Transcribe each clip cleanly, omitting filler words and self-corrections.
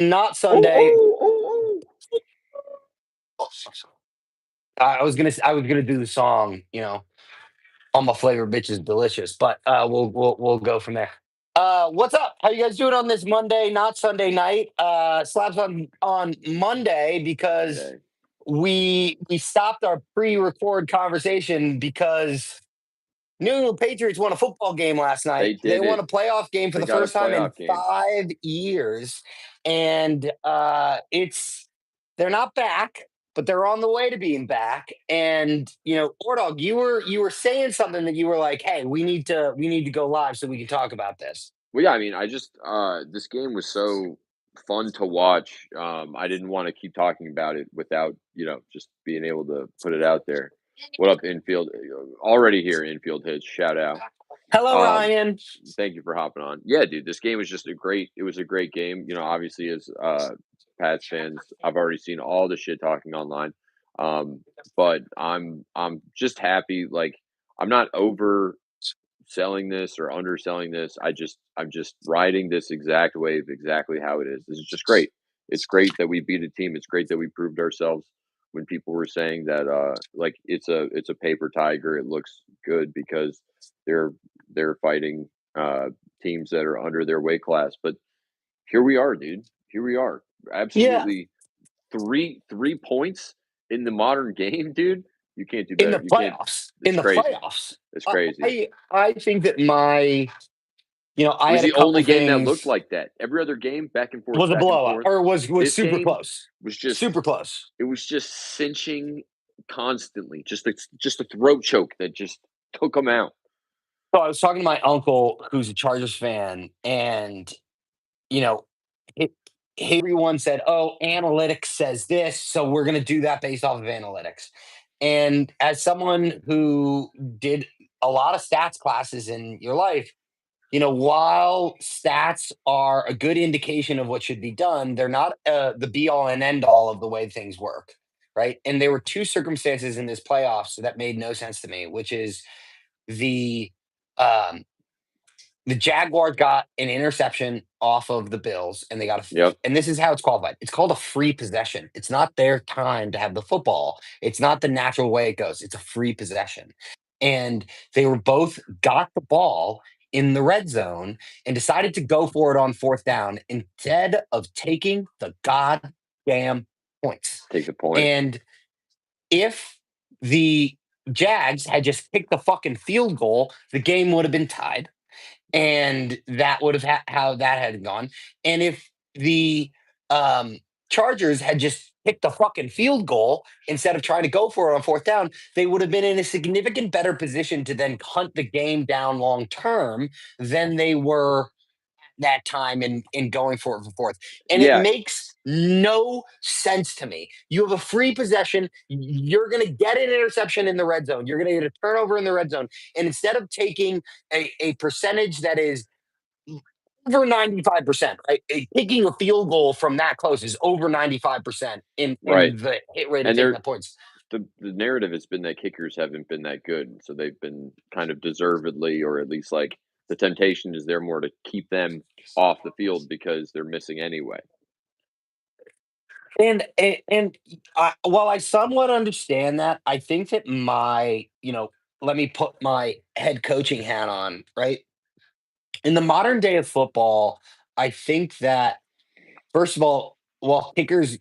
not Oh, Sunday. oh, oh, I was gonna do the song, all my flavor bitch is delicious, but we'll go from there. What's up? How you guys doing on this Monday, not Sunday night? Slabs on Monday because Monday. we stopped our pre-record conversation because New England Patriots won a football game last night. They They did won it. a playoff game for They the got a first time in playoff game. 5 years, and it's they're not back, but they're on the way to being back. And Ordog, you were saying something that you were like, "Hey, we need to go live so we can talk about this." Well, yeah, I mean, I just this game was so fun to watch. I didn't want to keep talking about it without, just being able to put it out there. What up, infield? Already here, infield hits. Shout out. Hello, Um, Ryan. Thank you for hopping on. Yeah, dude, this game was just it was a great game. Obviously as Pats fans, I've already seen all the shit talking online. But I'm just happy, like I'm not over selling this or underselling this. I'm just riding this exact wave exactly how it is. This is just great. It's great that we beat a team. It's great that we proved ourselves when people were saying that like it's a paper tiger. It looks good because they're they're fighting uh teams that are under their weight class. But here we are, dude. Here we are. Yeah, Absolutely three points in the modern game, dude. You can't do in better. the You can't. playoffs. In It's the crazy. playoffs. It's I crazy. I, I think that It I was had a the couple only game that looked things. like that. Every other game, Was a back and blowout forth. or was This super game close. was just Super close. it was just cinching constantly. Just a throat choke that just took them out. So I was talking to my uncle who's a Chargers fan, and you know, it, everyone said, "Oh, analytics says this, so we're going to do that based off of analytics." And as someone who did a lot of stats classes in your life, while stats are a good indication of what should be done, they're not the be all and end all of the way things work, right? And there were two circumstances in this playoffs that made no sense to me, which is the um, the Jaguars got an interception off of the Bills, and they got Yep. and this is how it's qualified. It's called a free possession. It's not their time to have the football. It's not the natural way it goes. It's a free possession. And they were both got the ball in the red zone and decided to go for it on fourth down instead of taking the goddamn points. Take the point. And if the Jags had just kicked the fucking field goal, the game would have been tied, and that would have how that had gone. And if the um, Chargers had just picked the fucking field goal instead of trying to go for it on fourth down, they would have been in a significant better position to then hunt the game down long term than they were that time in going for it for fourth. And it Yeah. makes no sense to me. You have a free possession. You're going to get an interception in the red zone. You're going to get a turnover in the red zone. And instead of taking a percentage that is over 95%, right? Taking a field goal from that close is over 95% Right. in the hit rate of And taking the points. the narrative has been that kickers haven't been that good, so they've been kind of deservedly, or at least like the temptation is there more to keep them off the field because they're missing anyway. And while I somewhat understand that, I think that let me put my head coaching hat on, right? In the modern day of football, I think that first of all, well, kickers,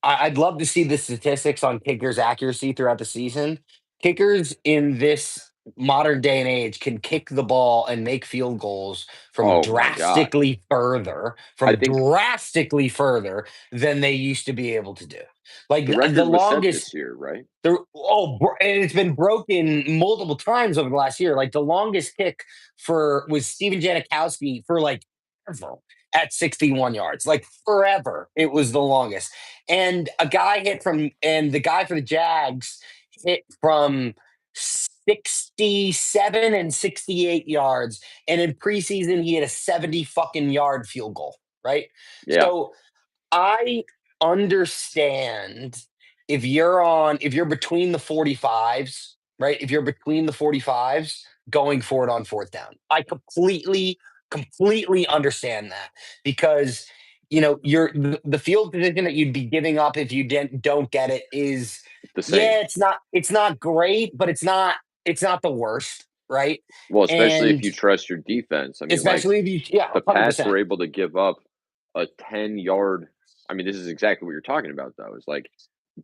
I'd love to see the statistics on kickers' accuracy throughout the season. Kickers in this modern day and age can kick the ball and make field goals Oh my god. I from think drastically further than they used to be able to do. Like the the record was set longest this year, right? and it's been broken multiple times over the last year. Like the longest kick for was Steven Janikowski for like ever at 61 yards, like forever. It was the longest. And the guy for the Jags hit from 67 and 68 yards. And in preseason, he had a 70 fucking yard field goal, right? Yeah. So I understand if you're between the 45s, right? If you're between the 45s, going for it on fourth down. I completely understand that because the field position that you'd be giving up if you don't get it is, The yeah, same. it's not great, but it's not the worst, right? Well, especially if And you trust your defense. I mean, like, especially if you, yeah, the Pats 100%. were able to give up a 10-yard. I mean, this is exactly what you're talking about, though. Is like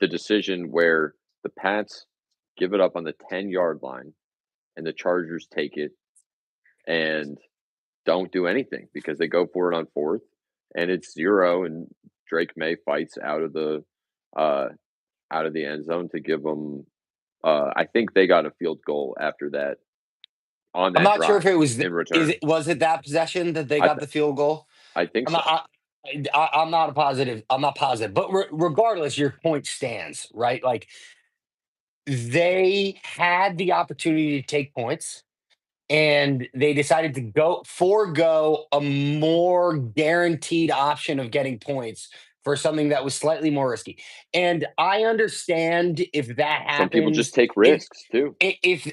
the decision where the Pats give it up on the 10-yard line and the Chargers take it and don't do anything because they go for it on fourth and it's 0 and Drake May fights uh out of the end zone to give them I think they got a field goal after that on I'm that not sure if drive it was in is return. it was it that possession that they I got th- the field goal? I think I'm so. not. I'm not a positive. I'm not positive. But regardless, your point stands, right? Like they had the opportunity to take points, and they decided to go forego a more guaranteed option of getting points for something that was slightly more risky. And I understand if that Some people just happens, take if risks too.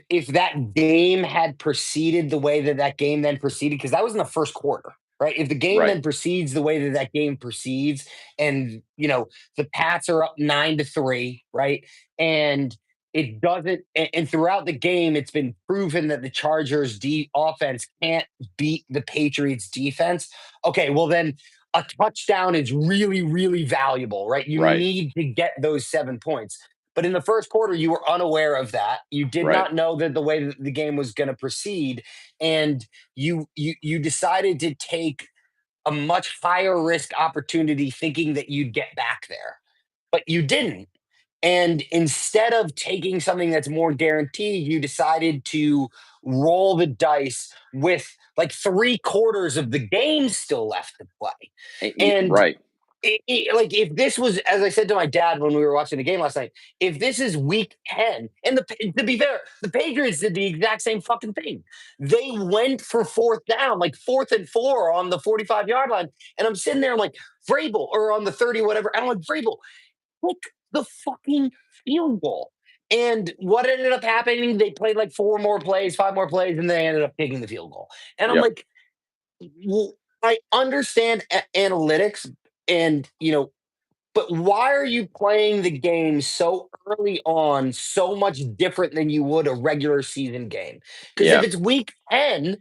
if that game had proceeded the way that that game then proceeded, because that was in the first quarter, right? If the game Right. then proceeds the way that that game proceeds, and the Pats are up 9-3, right? And it doesn't, and throughout the game, it's been proven that the Chargers' offense can't beat the Patriots' defense. Okay, well then a touchdown is really, really valuable, right? You Right. need to get those 7 points. But in the first quarter, you were unaware of that. You did Right. not know that the way that the game was going to proceed, and you decided to take a much higher risk opportunity, thinking that you'd get back there, but you didn't. And instead of taking something that's more guaranteed, you decided to roll the dice with like 3 quarters of the game still left to play. And Right. like if this was, as I said to my dad when we were watching the game last night, if this is week 10, and to be fair, the Patriots did the exact same fucking thing. They went for fourth down, like 4th and 4 on the 45-yard line. And I'm sitting there, I'm like, Vrabel, or on the 30, whatever. And I'm like, Vrabel, kick the fucking field goal. And what ended up happening, they played like 4 more plays, 5 more plays, and they ended up kicking the field goal. And I'm Yep. like, well, I understand analytics, and but why are you playing the game so early on, so much different than you would a regular season game? Because if Yeah. it's week 10,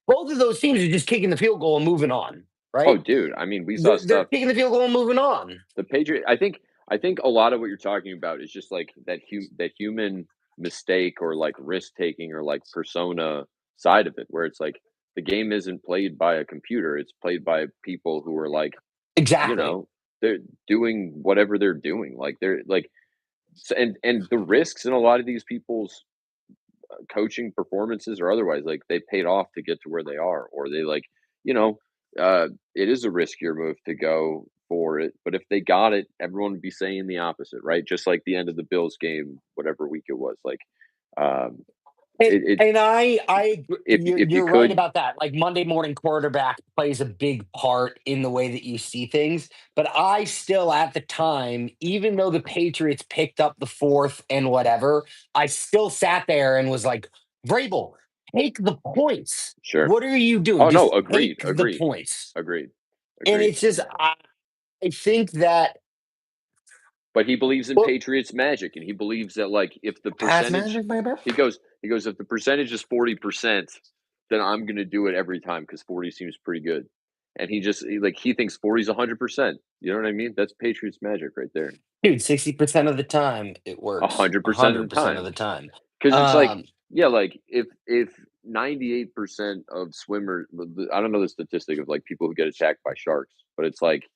both of those teams are just kicking the field goal and moving on, Oh, right? dude. I mean, we saw They're stuff. kicking the field goal and moving on. The Patriot I think a lot of what you're talking about is just like that human mistake or like risk taking or like persona side of it where it's like the game isn't played by a computer, it's played by people who are like, you Exactly. know, they're doing whatever they're doing. Like they're like and the risks in a lot of these people's coaching performances or otherwise, like they paid off to get to where they are, or they like, you know, it is a riskier move to go for it. But if they got it, everyone would be saying the opposite, right? Just like the end of the Bills game, whatever week it was. Like, um, And, it and you're if you you're right could, about that. Like Monday morning quarterback plays a big part in the way that you see things. But I still, at the time, even though the Patriots picked up the fourth and whatever, I still sat there and was like, Vrabel, take the points. sure. What are you doing? Oh no, Just agreed, take the agreed, points. agreed, And agreed. it's just, I think that, But he believes in well, Patriots magic, and he believes that, like, if the pass percentage magic, baby. he goes, "If the percentage is 40%, then I'm gonna do it every time because 40 seems pretty good." And he thinks 40 is 100%. You know what I mean? That's Patriots magic right there. Dude, 60% of the time it works. 100% of the 100% of time. the time. Because it's like, Um, yeah, like if 98% of swimmers, I don't know the statistic of like people who get attacked by sharks, but it's like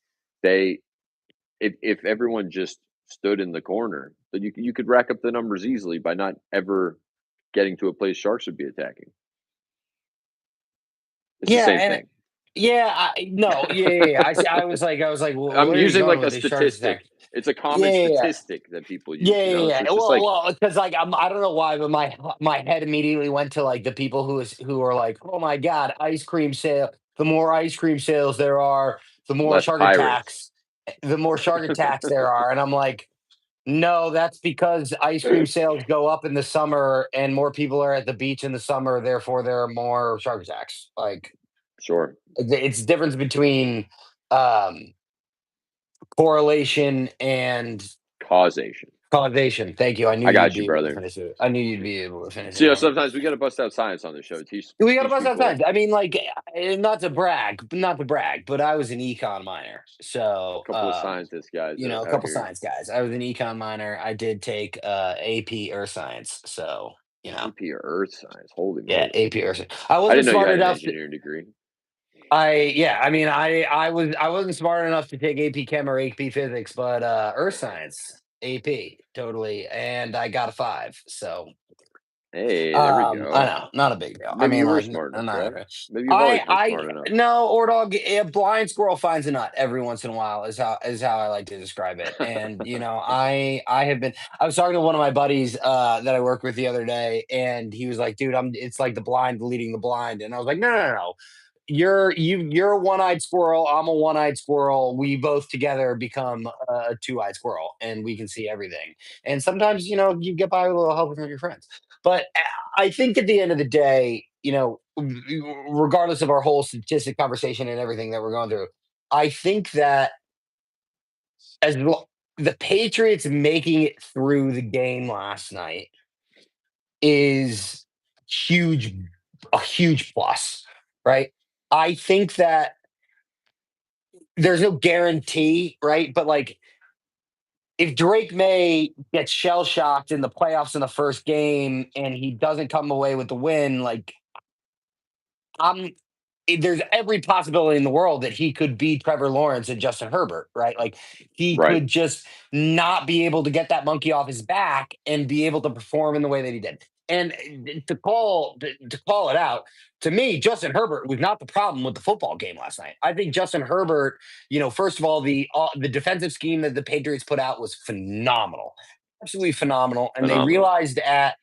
they if everyone just stood in the corner, then you could rack up the numbers easily by not ever getting to a place sharks would be attacking. It's the Yeah, same and thing. yeah, no, yeah, yeah, yeah. I was like, "Well, I'm where are you using going like a with this shark statistic. attack?" It's a Yeah, common yeah, yeah. statistic that people use, Yeah, yeah, So yeah. it's just like, Because like I don't know why, but my head immediately went to like the people who are like, "Oh my god, ice cream sale. The more ice cream sales there are, less pirates. the more shark attacks there are." And I'm like, "No, that's because ice cream sales go up in the summer and more people are at the beach in the summer, therefore there are more shark attacks." Like Sure. it's the difference between um, correlation and Causation. causation. Thank you. I knew I you'd got you, be able to brother. finish it. I knew you'd be able to finish So, it for me. sometimes we gotta bust out science on the show, We got to teach bust out people signs. I mean, like, not to brag, but I was an econ minor, a couple of scientist guys a out couple here. science guys. I was an econ minor. I did take AP Earth Science, so AP or Earth Science, holy yeah, moly. AP Earth. I I wasn't didn't know you smart had an enough. engineering degree. I mean, I wasn't smart enough to take AP Chem or AP Physics, but Earth Science AP totally, and I got a 5. So Hey, there we I go. know, not a big deal. I Maybe mean, you were like, smart enough, not Brad. a Maybe you've always been smart I enough. no, or dog, a blind squirrel finds a nut every once in a while is how I like to describe it. And I have been. I was talking to one of my buddies that I work with the other day, and he was like, "Dude, it's like the blind leading the blind," and I was like, "No, no, no, no. You're a one-eyed squirrel. I'm a one-eyed squirrel. We both together become a two-eyed squirrel, and we can see everything. And sometimes, you get by with a little help from your friends. But I think at the end of the day, regardless of our whole statistic conversation and everything that we're going through, I think that the Patriots making it through the game last night is huge, a huge plus, right? I think that there's no guarantee, right? But like, if Drake May gets shell shocked in the playoffs in the first game and he doesn't come away with the win, like, I'm there's every possibility in the world that he could be Trevor Lawrence and Justin Herbert, right? Like, he Right. could just not be able to get that monkey off his back and be able to perform in the way that he did. And to call it out, to me, Justin Herbert was not the problem with the football game last night. I think Justin Herbert, first of all, the defensive scheme that the Patriots put out was phenomenal, absolutely phenomenal, and they Phenomenal. realized at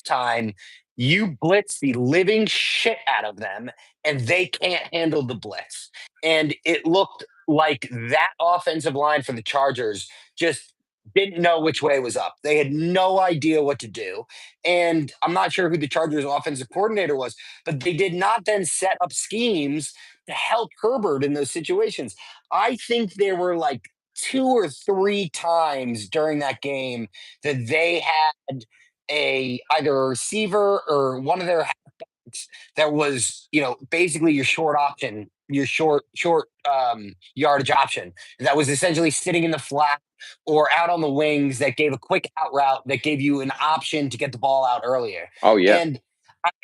time, you blitz the living shit out of them, and they can't handle the blitz. And it looked like that offensive line for the Chargers just didn't know which way was up. They had no idea what to do. And I'm not sure who the Chargers offensive coordinator was, but they did not then set up schemes to help Herbert in those situations. I think there were like 2 or 3 times during that game that they had either a receiver or one of their that was, basically your short option, your short yardage option that was essentially sitting in the flat or out on the wings that gave a quick out route that gave you an option to get the ball out earlier. Oh, yeah. And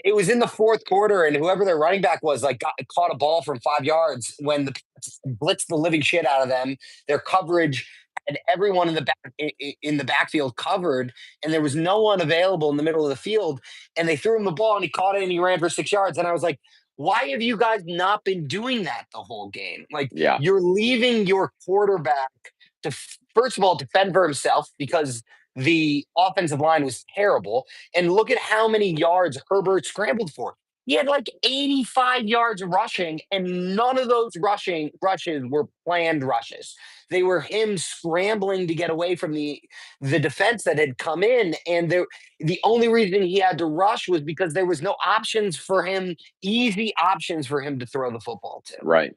it was in the fourth quarter, and whoever their running back was, like, caught a ball from 5 yards when the blitzed the living shit out of them. Their coverage and everyone in the in the backfield covered, and there was no one available in the middle of the field. And they threw him the ball, and he caught it, and he ran for 6 yards. And I was like, why have you guys not been doing that the whole game? Like, Yeah. you're leaving your quarterback to first of all defend for himself because the offensive line was terrible. And look at how many yards Herbert scrambled for. He had like 85 yards rushing, and none of those rushing rushes were planned rushes. They were him scrambling to get away from the defense that had come in, and the only reason he had to rush was because there was no options for him, easy options for him to throw the football to. Right.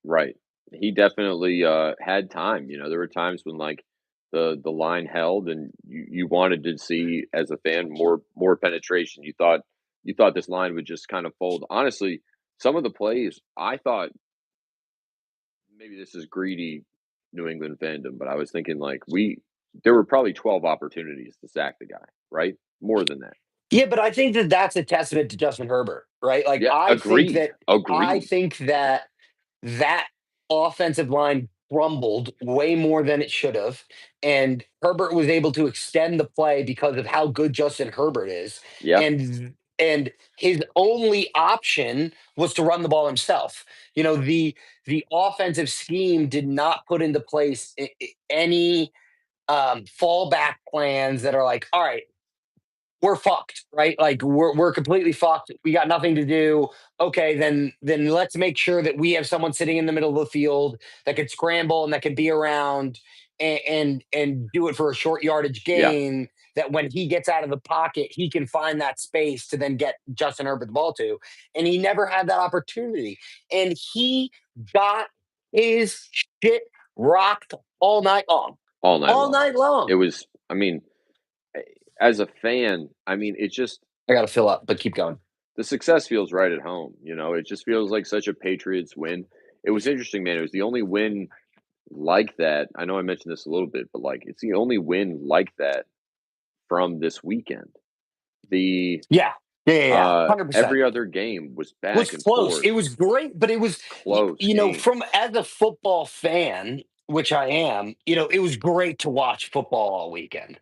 Right. He definitely, had time. There were times when, like, the line held and you wanted to see, as a fan, more penetration. You thought this line would just kind of fold. Honestly, some of the plays, I thought maybe this is greedy New England fandom, but I was thinking, like, there were probably 12 opportunities to sack the guy, right? More than that. Yeah, but I think that that's a testament to Justin Herbert, right? Like, Yeah, agreed, I agreed. think that that offensive line crumbled way more than it should have, and Herbert was able to extend the play because of how good Justin Herbert is, Yeah, and his only option was to run the ball himself. The offensive scheme did not put into place any fallback plans that are like, all right, we're fucked, right? Like, we're completely fucked. We got nothing to do. Okay, then let's make sure that we have someone sitting in the middle of the field that can scramble and that can be around and do it for a short yardage yeah, gain. That when he gets out of the pocket, he can find that space to then get Justin Herbert the ball to. And he never had that opportunity. And he got his shit rocked all night long. all night All long. night long. It was, I mean, as a fan, I mean, it just I gotta fill up, but keep going. the success feels right at home. It just feels like such a Patriots win. It was interesting, man. It was the only win like that. I know I mentioned this a little bit, but like it's the only win like that from this weekend. The Yeah. Yeah. 100%. every other game was Was back and close. forth, It was great, but it was, close games. from as a football fan, which I am, it was great to watch football all weekend.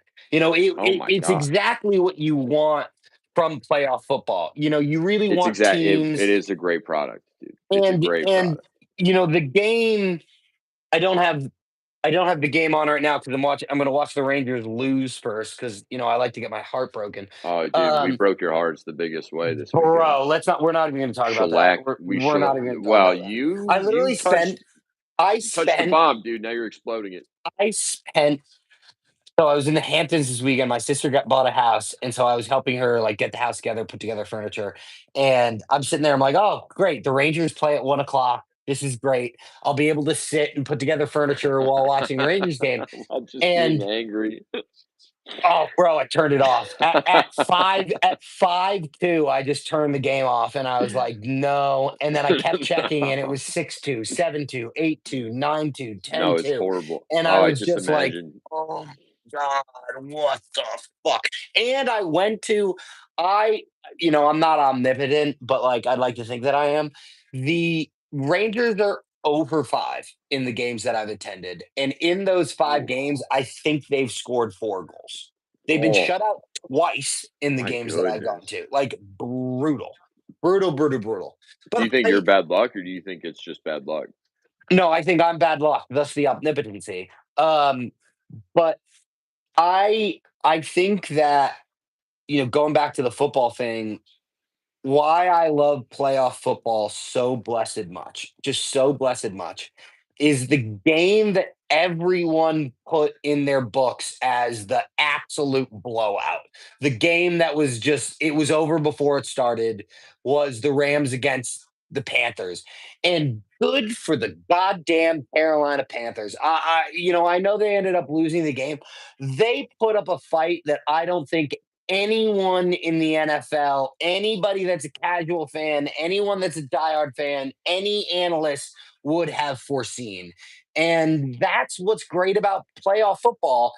Oh my It's god. exactly what you want from playoff football. You really want It teams is a great product, dude. It's a and great and product. the game. I don't have I don't have the game on right now because I'm going to watch the Rangers lose first because I like to get my heart broken. Oh, dude, we Um, broke your hearts the biggest way this weekend. Bro, let's not. We're not even going to talk about that. Shellac We're we we're shell not even going to talk well, about that. I literally spent. I you touched the spent. bomb, dude, now you're exploding it. I spent. So I was in the Hamptons this weekend. My sister bought a house, and so I was helping her like get the house together, put together furniture. And I'm sitting there. I'm like, oh, great! The Rangers play at 1 o'clock. This is great. I'll be able to sit and put together furniture while watching the Rangers game. While just being And angry. oh, bro, I turned it off at 5-2. I just turned the game off, and I was like, no. And then I kept checking, and it was 6-2, 7-2, 8-2, 9-2, ten No, it's two, horrible. and I Oh, I was just just like, imagine. oh my god, what the fuck? And I went to, I, I'm not omnipotent, but like I'd like to think that I am. The Rangers are over five in the games that I've attended. And in those five Ooh. games, I think they've scored 4 goals. They've been Oh, shut out twice in the my games that I've gone goodness. to. Like brutal. Brutal, brutal, brutal. Do But you think you're bad luck, or do you think it's just bad luck? no, I think I'm bad luck, thus the omnipotency. Um, but I think that, going back to the football thing, why I love playoff football so blessed much, just so blessed much, is the game that everyone put in their books as the absolute blowout. The game that was just, it was over before it started, was the Rams against the Panthers. And good for the goddamn Carolina Panthers. I know they ended up losing the game. They put up a fight that I don't think anyone in the NFL, anybody that's a casual fan, anyone that's a diehard fan, any analyst would have foreseen. And that's what's great about playoff football.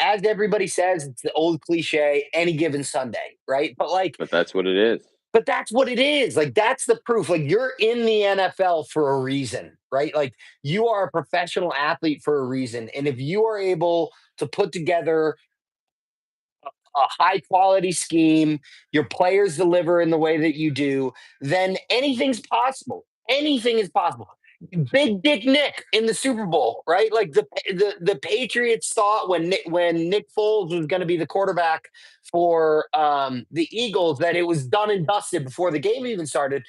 As everybody says, it's the old cliche, any given Sunday, right? But that's what it is. But that's what it is. Like that's the proof. Like you're in the NFL for a reason, right? Like you are a professional athlete for a reason. And if you are able to put together a high quality scheme, your players deliver in the way that you do, then anything's possible. Anything is possible. Big Dick Nick in the Super Bowl, right? Like the Patriots thought when Nick Foles was going to be the quarterback for the Eagles that it was done and dusted before the game even started.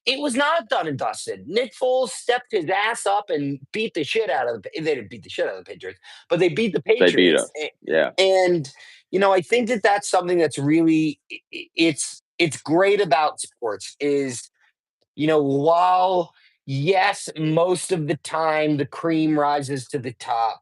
It was not done and dusted. Nick Foles stepped his ass up and beat the shit out of they didn't beat the shit out of the Patriots, but they beat the They beat Patriots. us. Yeah. And I think that that's something that's really it's great about sports is while yes, most of the time the cream rises to the top.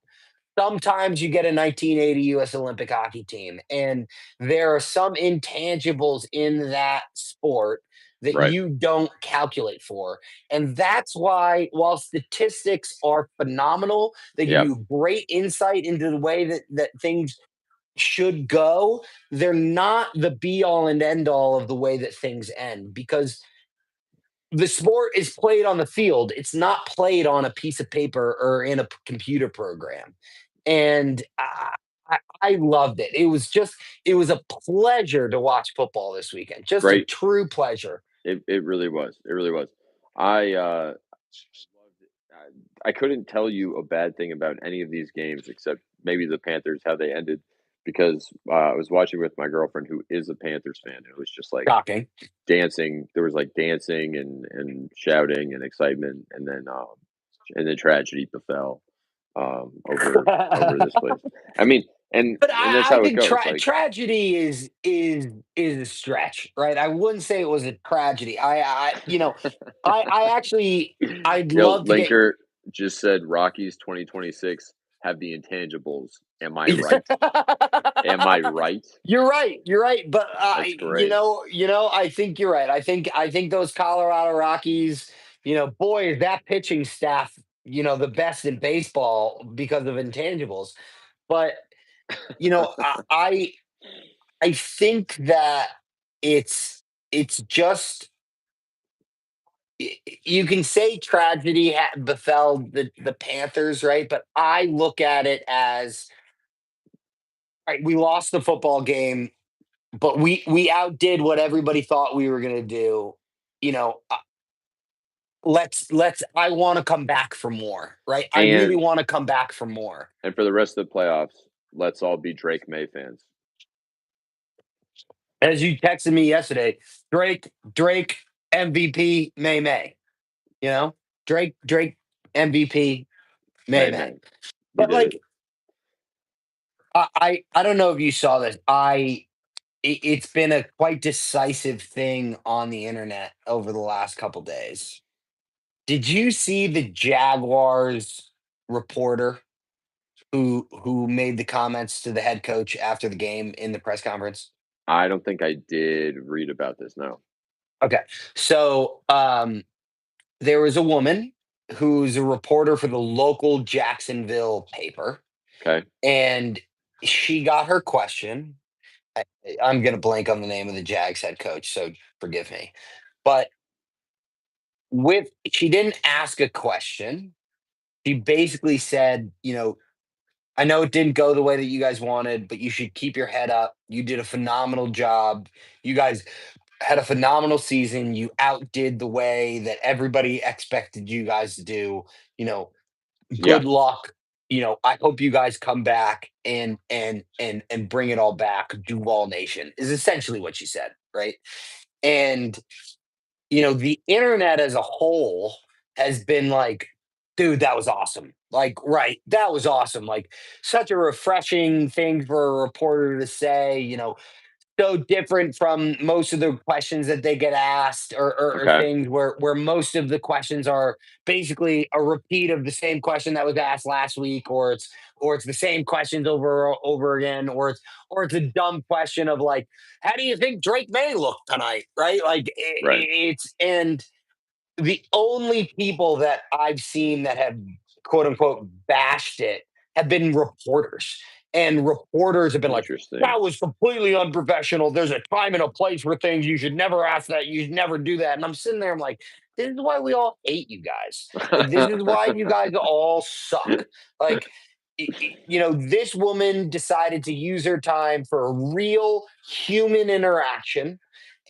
Sometimes you get a 1980 US Olympic hockey team, and there are some intangibles in that sport that Right. you don't calculate for. And that's why, while statistics are phenomenal, they give Yep. you great insight into the way that things should go, they're not the be all and end all of the way that things end because the sport is played on the field. It's not played on a piece of paper or in a computer program. And I loved it. It was a pleasure to watch football this weekend. Just a Great. true pleasure. It really was. It really was. I loved it. I couldn't tell you a bad thing about any of these games except maybe the Panthers, how they ended, because I was watching with my girlfriend who is a Panthers fan. It was just like Shocking. dancing. There was like dancing and shouting and excitement, and then tragedy befell over this place. I mean, But and that's I how it think goes. Like, tragedy is a stretch, right? I wouldn't say it was a tragedy. I actually I'd yo, love to get Linker, just said Rockies 2026 have the intangibles. Am I right? Am I right? You're right. You're right. But That's great. I think you're right. I think those Colorado Rockies, boy, is that pitching staff, the best in baseball because of intangibles. But you know, I think that it's just you can say tragedy befell the Panthers, right? But I look at it as, all right, we lost the football game, but we outdid what everybody thought we were going to do. You know, let's I want to come back for more, right? I really And want to come back for more. and for the rest of the playoffs, let's all be Drake May fans. As you texted me yesterday, Drake MVP May. You know, Drake MVP May May. May. We But did it. like I don't know if you saw this. It's been a quite decisive thing on the internet over the last couple days. Did you see the Jaguars reporter who made the comments to the head coach after the game in the press conference? I don't think I did read about this, no. Okay. So, there was a woman who's a reporter for the local Jacksonville paper, Okay. and she got her question. I, I'm gonna blank on the name of the Jags head coach, so forgive me. But with she didn't ask a question. She basically said, I know it didn't go the way that you guys wanted, but you should keep your head up. You did a phenomenal job. You guys had a phenomenal season. You outdid the way that everybody expected you guys to do. You know, Yeah, good luck. I hope you guys come back and bring it all back. Duval Nation is essentially what she said, right? And the internet as a whole has been like, dude, that was awesome. Like, right, that was awesome. Like, such a refreshing thing for a reporter to say, so different from most of the questions that they get asked, or okay, things where most of the questions are basically a repeat of the same question that was asked last week, or it's the same questions over again, or it's a dumb question of like, how do you think Drake May looked tonight, right? Like, right. it's and the only people that I've seen that have quote unquote bashed it have been reporters. And reporters have been like, Interesting. that was completely unprofessional. There's a time and a place for things. You should never ask that. You should never do that. And I'm sitting there, I'm like, this is why we all hate you guys. Like, this is why you guys all suck. Like, this woman decided to use her time for a real human interaction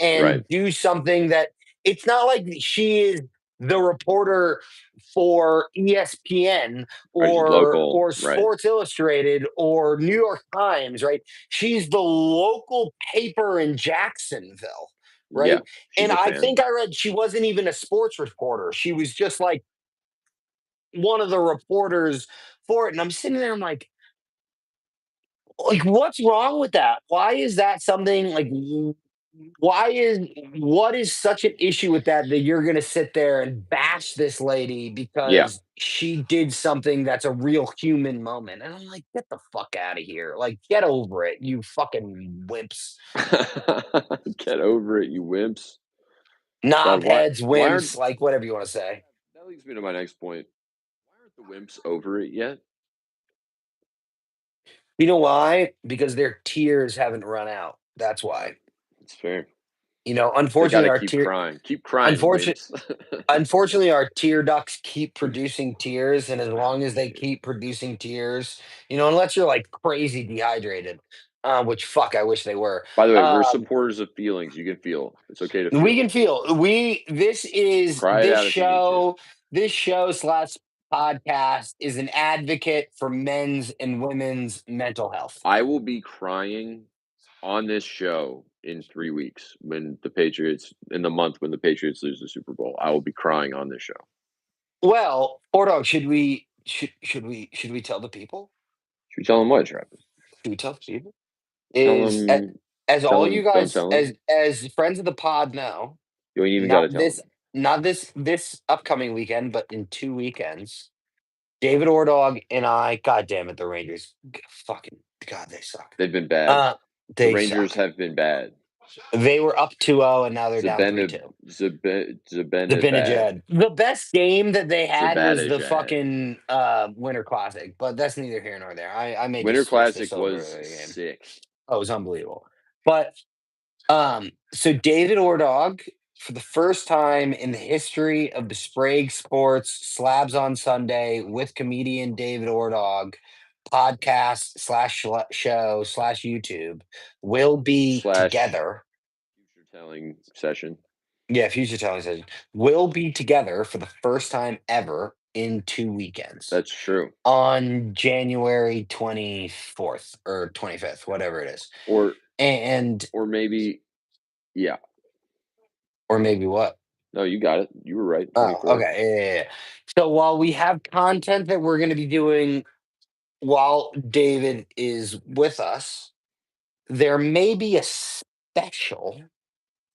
Right. and do something that it's not like she is the reporter for ESPN Right, she's or local, or right. Sports Illustrated or New York Times, right? She's the local paper in Jacksonville, Yeah, right? she's And a I fan. think I read she wasn't even a sports reporter. She was just like one of the reporters for it. And I'm sitting there, I'm like, what's wrong with that? Why is that something like why is what is such an issue with that you're gonna sit there and bash this lady Yeah. because she did something that's a real human moment? And I'm like, get the fuck out of here. Like, get over it, you fucking wimps. Get over it, you wimps. God, Knobheads, why aren't wimps, like whatever you want to say. that leads me to my next point. Why aren't the wimps over it yet? You know why? Because their tears haven't run out. That's why. It's fair. They Unfortunately, gotta our keep tear crying. Keep crying, unfortunate wimps. unfortunately, our tear ducts keep producing tears, and as long as they Shit. keep producing tears, unless you're like crazy dehydrated, which fuck, I wish they were. By the way, we're Um, supporters of feelings. You can feel. It's okay to we feel. can feel we this is Cry it out if you need to. this show slash podcast is an advocate for men's and women's mental health. I will be crying on this show in 3 weeks when the Patriots in the month when the Patriots lose the Super Bowl. I will be crying on this show. Well, Ordo, should we tell the people? Should we tell them what, Travis? Should we tell the people? Tell Is them, as tell all you them, don't guys tell them. as friends of the pod know, You ain't even got not to tell them. this not this upcoming weekend, but in 2 weekends, David Ordog and I. God damn it, the Rangers. Fucking God, they suck. They've been bad. Uh, The they Rangers suck. have been bad. They were up 2-0 and now they're down Zabena 3-2. Zabenabad. Zabinajad. The best game that they had was the Zabadajad. fucking Winter Classic, but that's neither here nor there. I may Winter just switch this Classic over was to the game. sick. Oh, it was unbelievable. But so David Ordog, for the first time in the history of the Sprague Sports Slabs on Sunday with comedian David Ordog podcast slash show slash YouTube will be Slash together. future telling session. Yeah, future telling session will be together for the first time ever in 2 weekends That's true. on January 24th or 25th, whatever it is. Or And maybe yeah. or maybe what? No, you got it. You were right. Oh, 24. okay. Yeah. So while we have content that we're going to be doing while David is with us, there may be a special.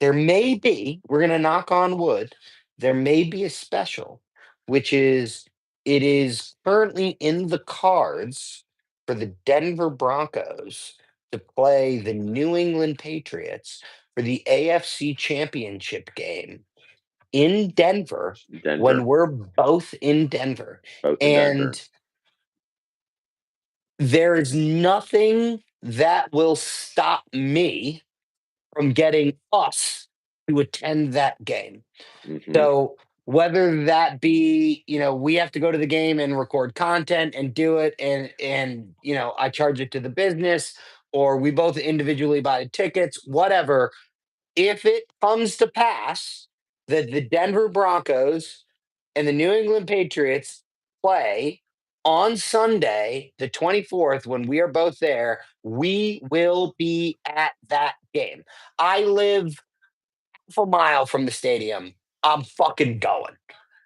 There may be, we're going to knock on wood, there may be a special, which is it is currently in the cards for the Denver Broncos to play the New England Patriots for the AFC Championship game in Denver when Denver. we're both in Denver. Both in Denver. And there is nothing that will stop me from getting us to attend that game. Hmm. So whether that be, we have to go to the game and record content and do it and I charge it to the business or we both individually buy tickets, whatever, if it comes to pass that the Denver Broncos and the New England Patriots play on Sunday, the 24th, when we are both there, we will be at that game. I live half a mile from the stadium. I'm fucking going.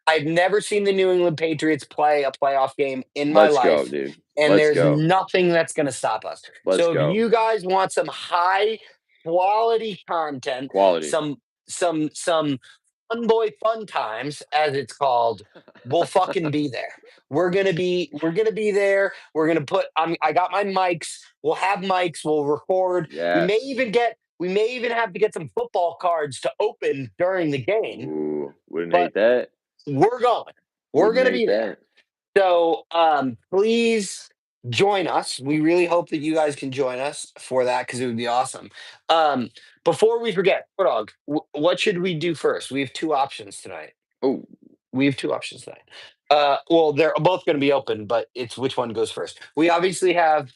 I've never seen the New England Patriots play a playoff game in my Let's go, life, dude. and Let's there's go. nothing that's going to stop us. Let's So if go. you guys want some high quality content, Quality. some fun boy fun times as it's called, we'll fucking be there. We're gonna be there. We're gonna put I got my mics. We'll have mics, we'll record. Yes. We may even have to get some football cards to open during the game, Ooh, wouldn't but hate that. we're going. We're Wouldn't going to hate be there. that. So please join us. We really hope that you guys can join us for that because it would be awesome. Um, Before we forget, Dog, what should we do first? We have two options tonight. Oh, We have two options tonight. Well, they're both going to be open, but it's which one goes first. We obviously have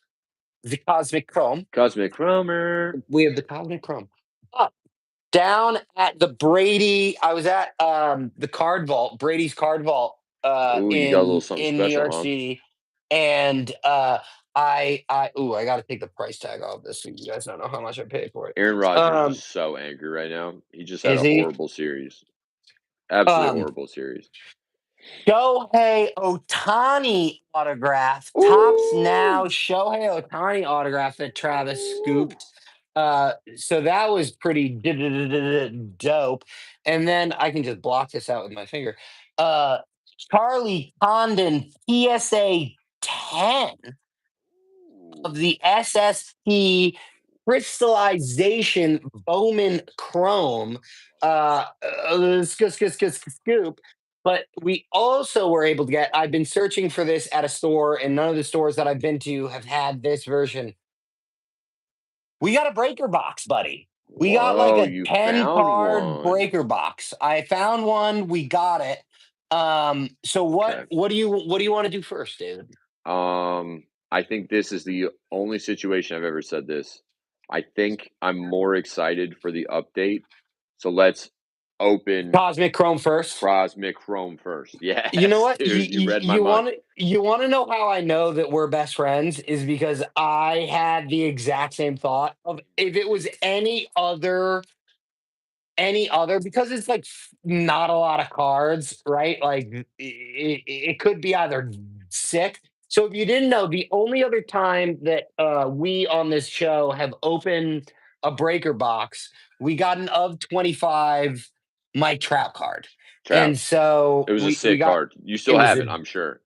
the Cosmic Chrome. Cosmic Cromer. We have the Cosmic Chrome. But down at the Brady, I was at the card vault, Brady's card vault Ooh, you got a little something in New special, York huh? City. And I gotta take the price tag off this so you guys don't know how much I paid for it. Aaron Rodgers is so angry right now. He just had Is a he? horrible series. Absolutely Um horrible series. Shohei Otani autograph. Tops now Ooh. Shohei Otani autograph that Travis Ooh. scooped. So that was pretty dope. And then I can just block this out with my finger. Uh, Charlie Condon PSA 10 of the SSP crystallization Bowman Chrome. Scoop. But we also were able to get, I've been searching for this at a store, and none of the stores that I've been to have had this version. We got a breaker box, buddy. We got like Whoa, a you 10 found card one. breaker box. I found one, we got it. So Okay. what do you want to do first, David? I think this is the only situation I've ever said this. I think I'm more excited for the update. So let's open Cosmic Chrome first. Cosmic Chrome first. You know Yes, what? dude, you read my mind. You want to know how I know that we're best friends is because I had the exact same thought of if it was any other because it's like not a lot of cards, right? Like it could be either sick. So if you didn't know, the only other time that we on this show have opened a breaker box, we got an of 25 Mike Trout card. Trout. And so It was a we sick got card. You it still was have a it, I'm sure.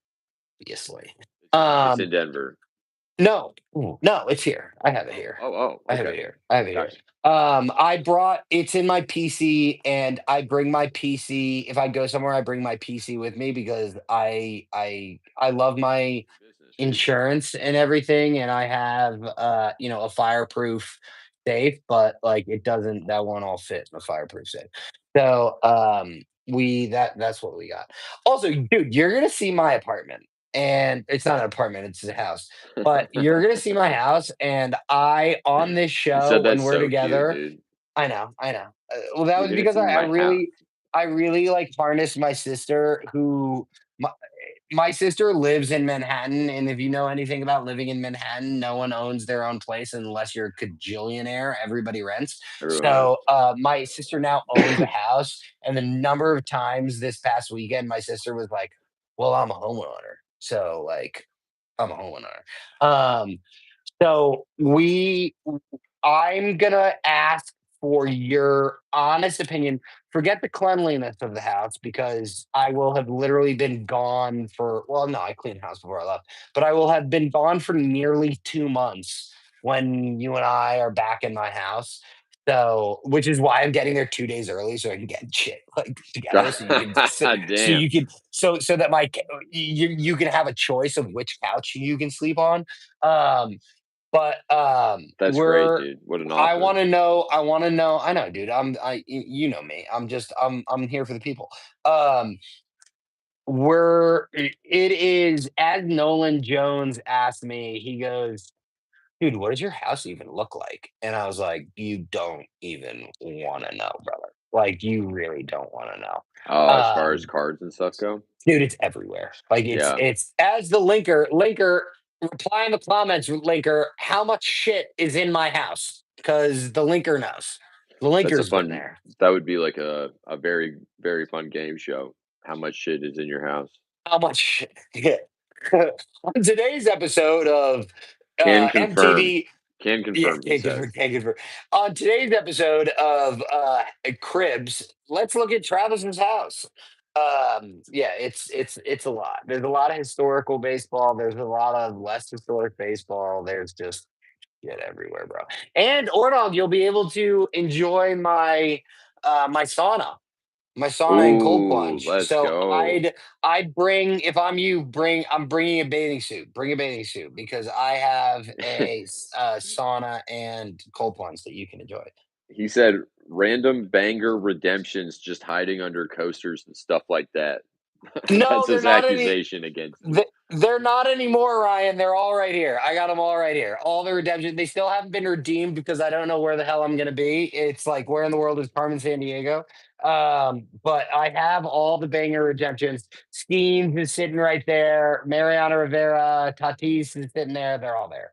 obviously. It's in Um, Denver. no, no, it's here. I have it Oh, here. oh, oh, I have okay. it here. I have it here. Gotcha. I brought it's in my PC, and I bring my PC if I go somewhere. I bring my PC with me because I love my Business, dude. insurance and everything, and I have a fireproof safe, but like it doesn't that won't all fit in a fireproof safe. So that's what we got. Also, dude, you're gonna see my apartment. And it's not an apartment, it's a house. But you're gonna see my house, and I on this You show said when that's we're so cute, together. dude. I know. Well, that You're was gonna because see my house. I really like harnessed my sister, who my sister lives in Manhattan, and if you know anything about living in Manhattan, no one owns their own place unless you're a cajillionaire. Everybody rents. Everyone So rents. my sister now owns a house, and the number of times this past weekend, my sister was like, "Well, I'm a homeowner, so like, I'm a homeowner." So I'm gonna ask for your honest opinion. Forget the cleanliness of the house because I will have literally been gone for, well, no, I cleaned the house before I left, but I will have been gone for nearly 2 months when you and I are back in my house. So, which is why I'm getting there 2 days early so I can get shit like together, so you can Damn, so that you can have a choice of which couch you can sleep on. Um, but, that's great, dude. What an offer. I wanna know I know, dude, you know me, I'm here for the people. Um, it is as Nolan Jones asked me, he goes, "Dude, what does your house even look like?" And I was like, "You don't even wanna know, brother. Like, you really don't wanna know." As far as Um cards and stuff go? Dude, it's everywhere. Like, Yeah, it's as the linker, reply in the comments, linker, how much shit is in my house? Because the linker knows. The that's a linker's been fun there. that would be like a very, very fun game show. How much shit is in your house? How much shit yeah. On today's episode of, Can confirm. MTV. Can Yeah, confirm, he can't says. confirm, can't confirm. On today's episode of Cribs, let's look at Travis's house. Yeah, it's a lot. There's a lot of historical baseball. There's a lot of less historic baseball. There's just shit everywhere, bro. And Ordog, you'll be able to enjoy my sauna. My sauna and cold Ooh, plunge. let's So go. I'd bring if I'm you, I'm bringing a bathing suit. Bring a bathing suit because I have sauna and cold plunge that you can enjoy. He said random banger redemptions just hiding under coasters and stuff like that. No, That's they're his not any. accusation against you. They're not anymore, Ryan. They're all right here. I got them all right here. All the redemption. They still haven't been redeemed because I don't know where the hell I'm gonna be. It's like where in the world is Carmen San Diego? But I have all the banger redemptions. Skeens is sitting right there. Mariana Rivera, Tatis is sitting there. They're all there.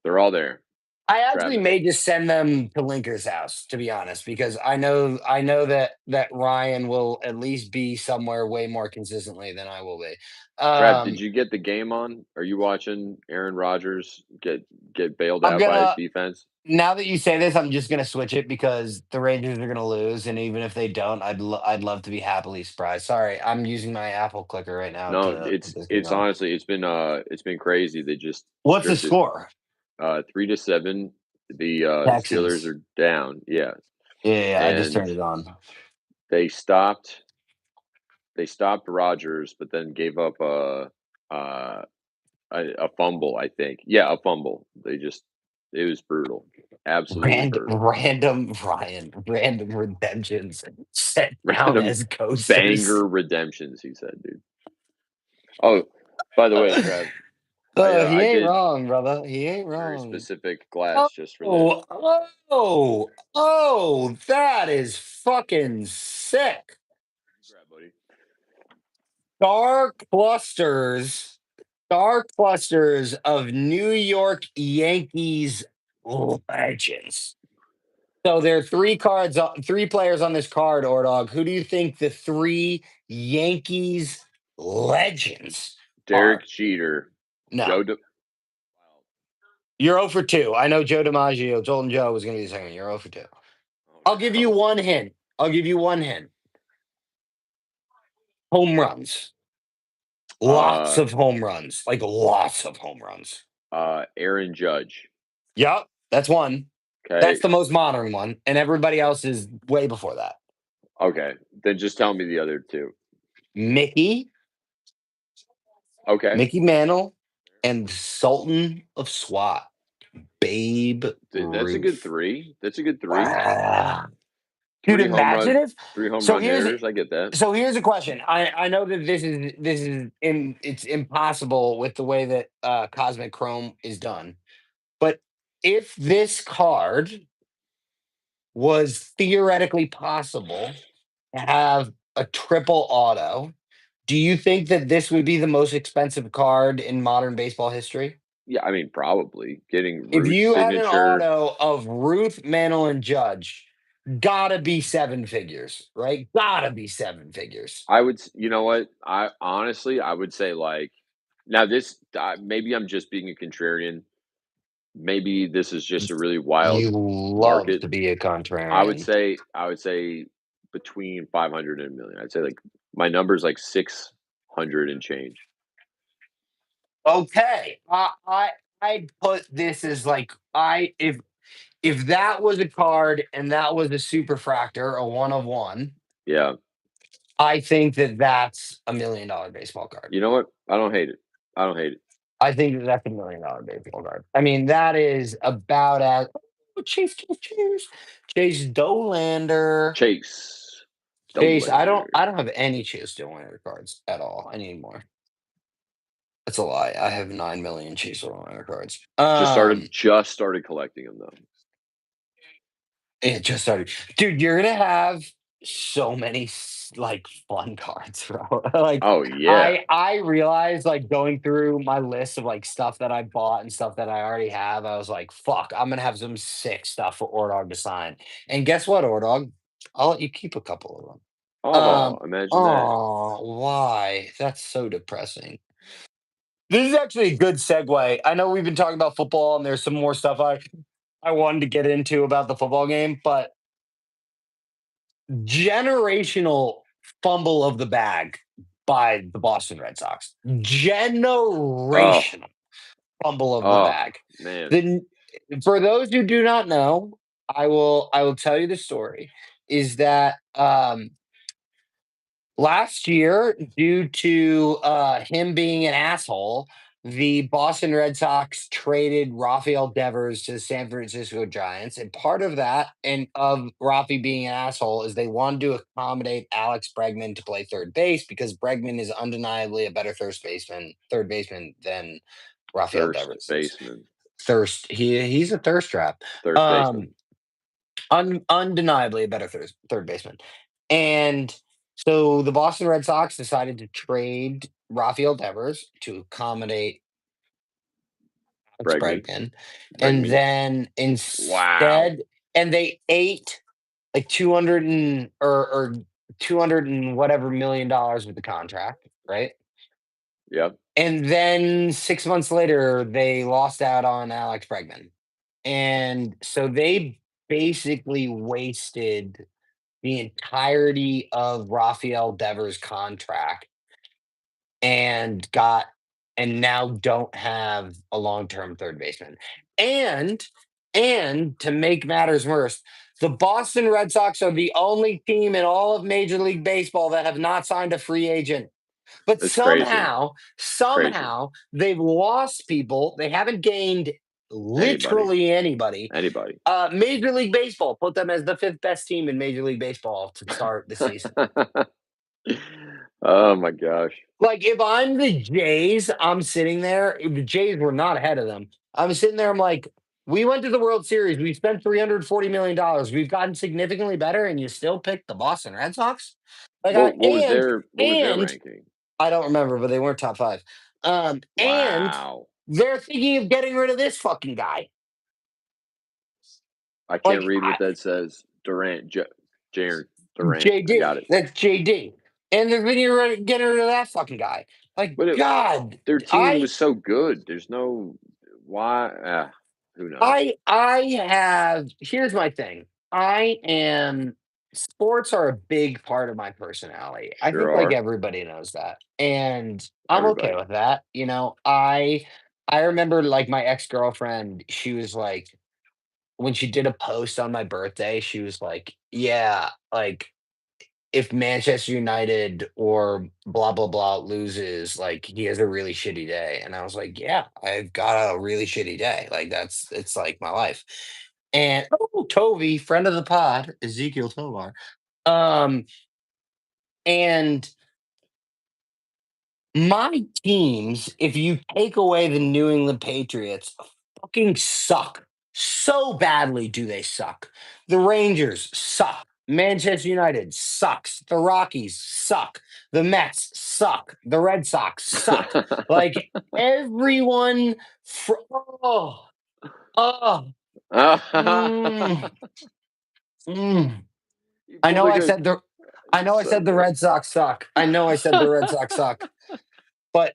They're all there, I actually Travis. may just send them to Linker's house, to be honest, because I know that Ryan will at least be somewhere way more consistently than I will be. Trav, did Um, you get the game on? Are you watching Aaron Rodgers get bailed I'm out by his gonna defense? Now that you say this, I'm just gonna switch it because the Rangers are gonna lose, and even if they don't, I'd love to be happily surprised. Sorry, I'm using my Apple clicker right now No, to put this game it's on. honestly it's been crazy. They just What's the stripped it score? 3-7. The Steelers Texans. are down, yeah, Yeah, I just and turned it on. they stopped they stopped Rodgers, but then gave up uh, a fumble. I think, yeah, a fumble. It was brutal, absolutely brutal. Random redemptions set down Random as coasters. banger redemptions, he said, dude. Oh, by the way, Trev, He I ain't did wrong, brother. He ain't a very wrong. specific glass Oh, just for this. that is fucking sick. Grab, buddy. Star clusters, star clusters of New York Yankees legends. So there are three players on this card, Ordog. Who do you think the three Yankees legends Derek are? Jeter, No. Joe. You're 0 for 2. I know Joe DiMaggio, Jolton Joe was going to be the second. You're 0 for 2. Oh I'll give you no, one hint. I'll give you one hint. Home runs. Lots Uh, of home runs, like lots of home runs. Aaron Judge. Yep, that's one. That's Okay, the most modern one, and everybody else is way before that. okay. Then just tell me the other two. Mickey, Okay, Mickey Mantle, and Sultan of SWAT, Babe that's a good Ruth. three. That's a good three. Ah. Dude, Three home imagine run, if. three home So run here's hitters. I get that. so here's a question. I know that it's impossible with the way that Cosmic Chrome is done. But if this card was theoretically possible to have a triple auto, do you think that this would be the most expensive card in modern baseball history? Yeah, I mean, probably getting If Ruth's you had an signature. auto of Ruth, Mantle, and Judge, gotta be seven figures, right? Gotta be seven figures. You know what? I honestly, I would say like now this. Maybe I'm just being a contrarian. Maybe this is just a really wild You love market. to be a contrarian. I would say between 500 and a million. I'd say like my number's like 600 and change. Okay, I'd put this as like I if that was a card and that was a superfractor, a one of one, Yeah. I think that that's $1 million baseball card. You know what? I don't hate it. I don't hate it. I think that that's $1 million baseball card. I mean, that is about as oh, Chase Dolander. Chase Chase, Dolander. I don't have any Chase Dolander cards at all anymore. That's a lie. I have 9 million Chase Dolander cards. Just started collecting them though. It just started. Dude, you're gonna have so many like fun cards, bro. Like Oh yeah. I realized like going through my list of like stuff that I bought and stuff that I already have, I was like, fuck, I'm gonna have some sick stuff for Ordog to sign. And guess what, Ordog? I'll let you keep a couple of them. Oh, imagine that. Oh, why? That's so depressing. This is actually a good segue. I know we've been talking about football and there's some more stuff I wanted to get into about the football game, but generational fumble of the bag by the Boston Red Sox. Oh, Generational fumble of the oh bag. man. The, for those who do not know, I will tell you the story. Is that last year, due to him being an asshole, the Boston Red Sox traded Rafael Devers to the San Francisco Giants. And part of that, and of Rafi being an asshole, is they wanted to accommodate Alex Bregman to play third base because Bregman is undeniably a better third baseman than Rafael Thirst Devers is. baseman. He's a thirst trap. Thirst baseman. Um, undeniably a better third baseman. And so the Boston Red Sox decided to trade Rafael Devers to accommodate Alex Bregman. Bregman. And Bregman. then Wow. instead, and they ate like 200 or 200 and whatever $1 million with the contract, right? Yep. And then 6 months later, they lost out on Alex Bregman. And so they basically wasted the entirety of Rafael Devers' contract and got and now don't have a long-term third baseman. And and to make matters worse, the Boston Red Sox are the only team in all of Major League Baseball that have not signed a free agent. But It's crazy. Crazy. somehow they've lost people. They haven't gained Anybody. literally anybody. Anybody. Major League Baseball put them as the fifth best team in Major League Baseball to start the season. Oh my gosh. Like if I'm the Jays, I'm sitting there. If the Jays were not ahead of them, I'm sitting there. I'm like, we went to the World Series. We spent $340 million. We've gotten significantly better, and you still pick the Boston Red Sox. Like I What was their ranking? I don't remember, but they weren't top five. And Wow. they're thinking of getting rid of this fucking guy. I can't Like read what that says. Jaren Durant. I got JD. it. That's JD. And they're getting rid of that fucking guy. Like, But God, their team I was so good. There's no why. Who knows? I have here's my thing. I am sports are a big part of my personality. I Sure think like are. everybody knows that. And I'm okay Everybody. with that. I remember like my ex-girlfriend, she was like when she did a post on my birthday, she was like, "Yeah, like if Manchester United or blah blah blah loses, like he has a really shitty day." And I was like, "Yeah, I've got a really shitty day. Like that's it's like my life." And oh, Toby, friend of the pod, Ezekiel Tovar. Um, and my teams, if you take away the New England Patriots, fucking suck. So badly do they suck. The Rangers suck. Manchester United sucks. The Rockies suck. The Mets suck. The Red Sox suck. Like everyone, oh, oh, mm, mm. You I pulled know like I a said the, I know I son said of the a Red Sox suck. I know I said the Red Sox suck. But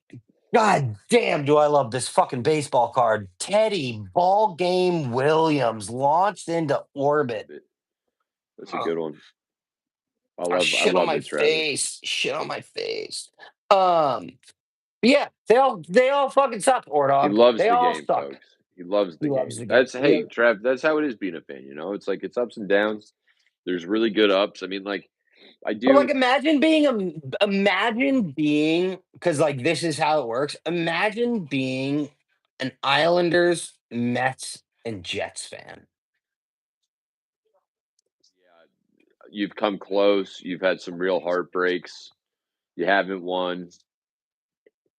god damn, do I love this fucking baseball card. Teddy Ball Game Williams launched into orbit. That's a Oh, good one. I shit on love my it, Travis. face. Shit on my face. Um, yeah, they all fucking suck, or He dog. loves They the all game, suck. folks. He loves He the loves game. the game. That's hey, Trav, that's how it is being a fan, you know? It's like it's ups and downs. There's really good ups. I mean, like I But like do imagine being because like this is how it works. Imagine being an Islanders, Mets, and Jets fan. yeah, you've come close. You've had some real heartbreaks. You haven't won.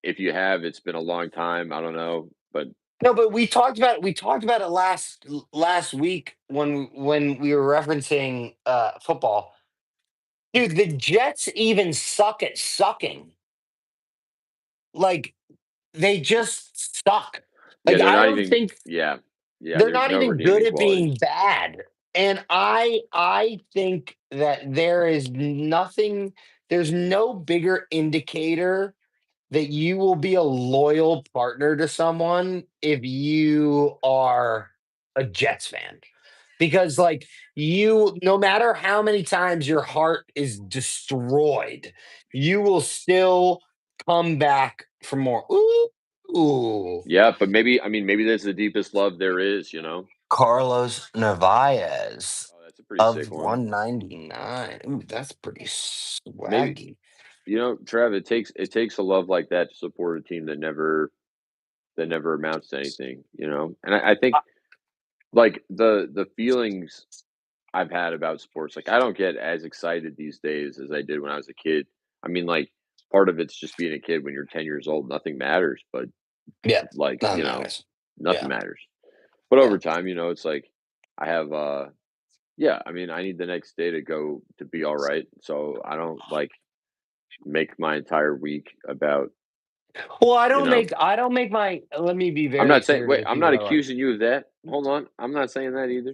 If you have, it's been a long time. I don't know, but No, but we talked about it last week when we were referencing football. Dude, the Jets even suck at sucking. Like they just suck. yeah, Like they're I not don't even think yeah, they're there's not no even good redeeming at qualities. being bad. And I think that there's no bigger indicator that you will be a loyal partner to someone if you are a Jets fan. Because like you no matter how many times your heart is destroyed, you will still come back for more. Ooh. Yeah, but maybe I mean maybe that's the deepest love there is, you know? Carlos Narvaez Oh, that's a pretty sick of one. 199. Ooh, that's pretty Maybe swaggy. you know, Trav, it takes a love like that to support a team that never amounts to anything, you know? And I think like the feelings I've had about sports, like I don't get as excited these days as I did when I was a kid. I mean, like part of it's just being a kid when you're 10 years old, nothing matters, but Yeah, like, that you know, matters. nothing Yeah, matters. But yeah. over time, you know, it's like I have yeah, I mean, I need the next day to go to be all right. So I don't like make my entire week about, Well, you know, I don't make my let me be I'm very not saying clear to wait, the I'm people not that like accusing you of that. Hold on. I'm not saying that either.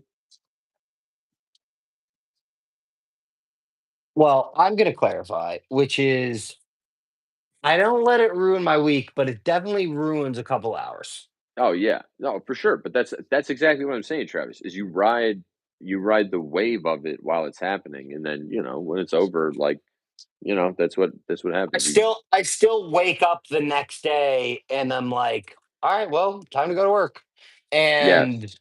well, I'm gonna clarify, which is I don't let it ruin my week, but it definitely ruins a couple hours. Oh yeah. No, for sure. But that's exactly what I'm saying, Travis, is you ride the wave of it while it's happening and then, you know, when it's over, like, you know, that's what I happens. You still I still wake up the next day and I'm like, all right, well, time to go to work. yes. And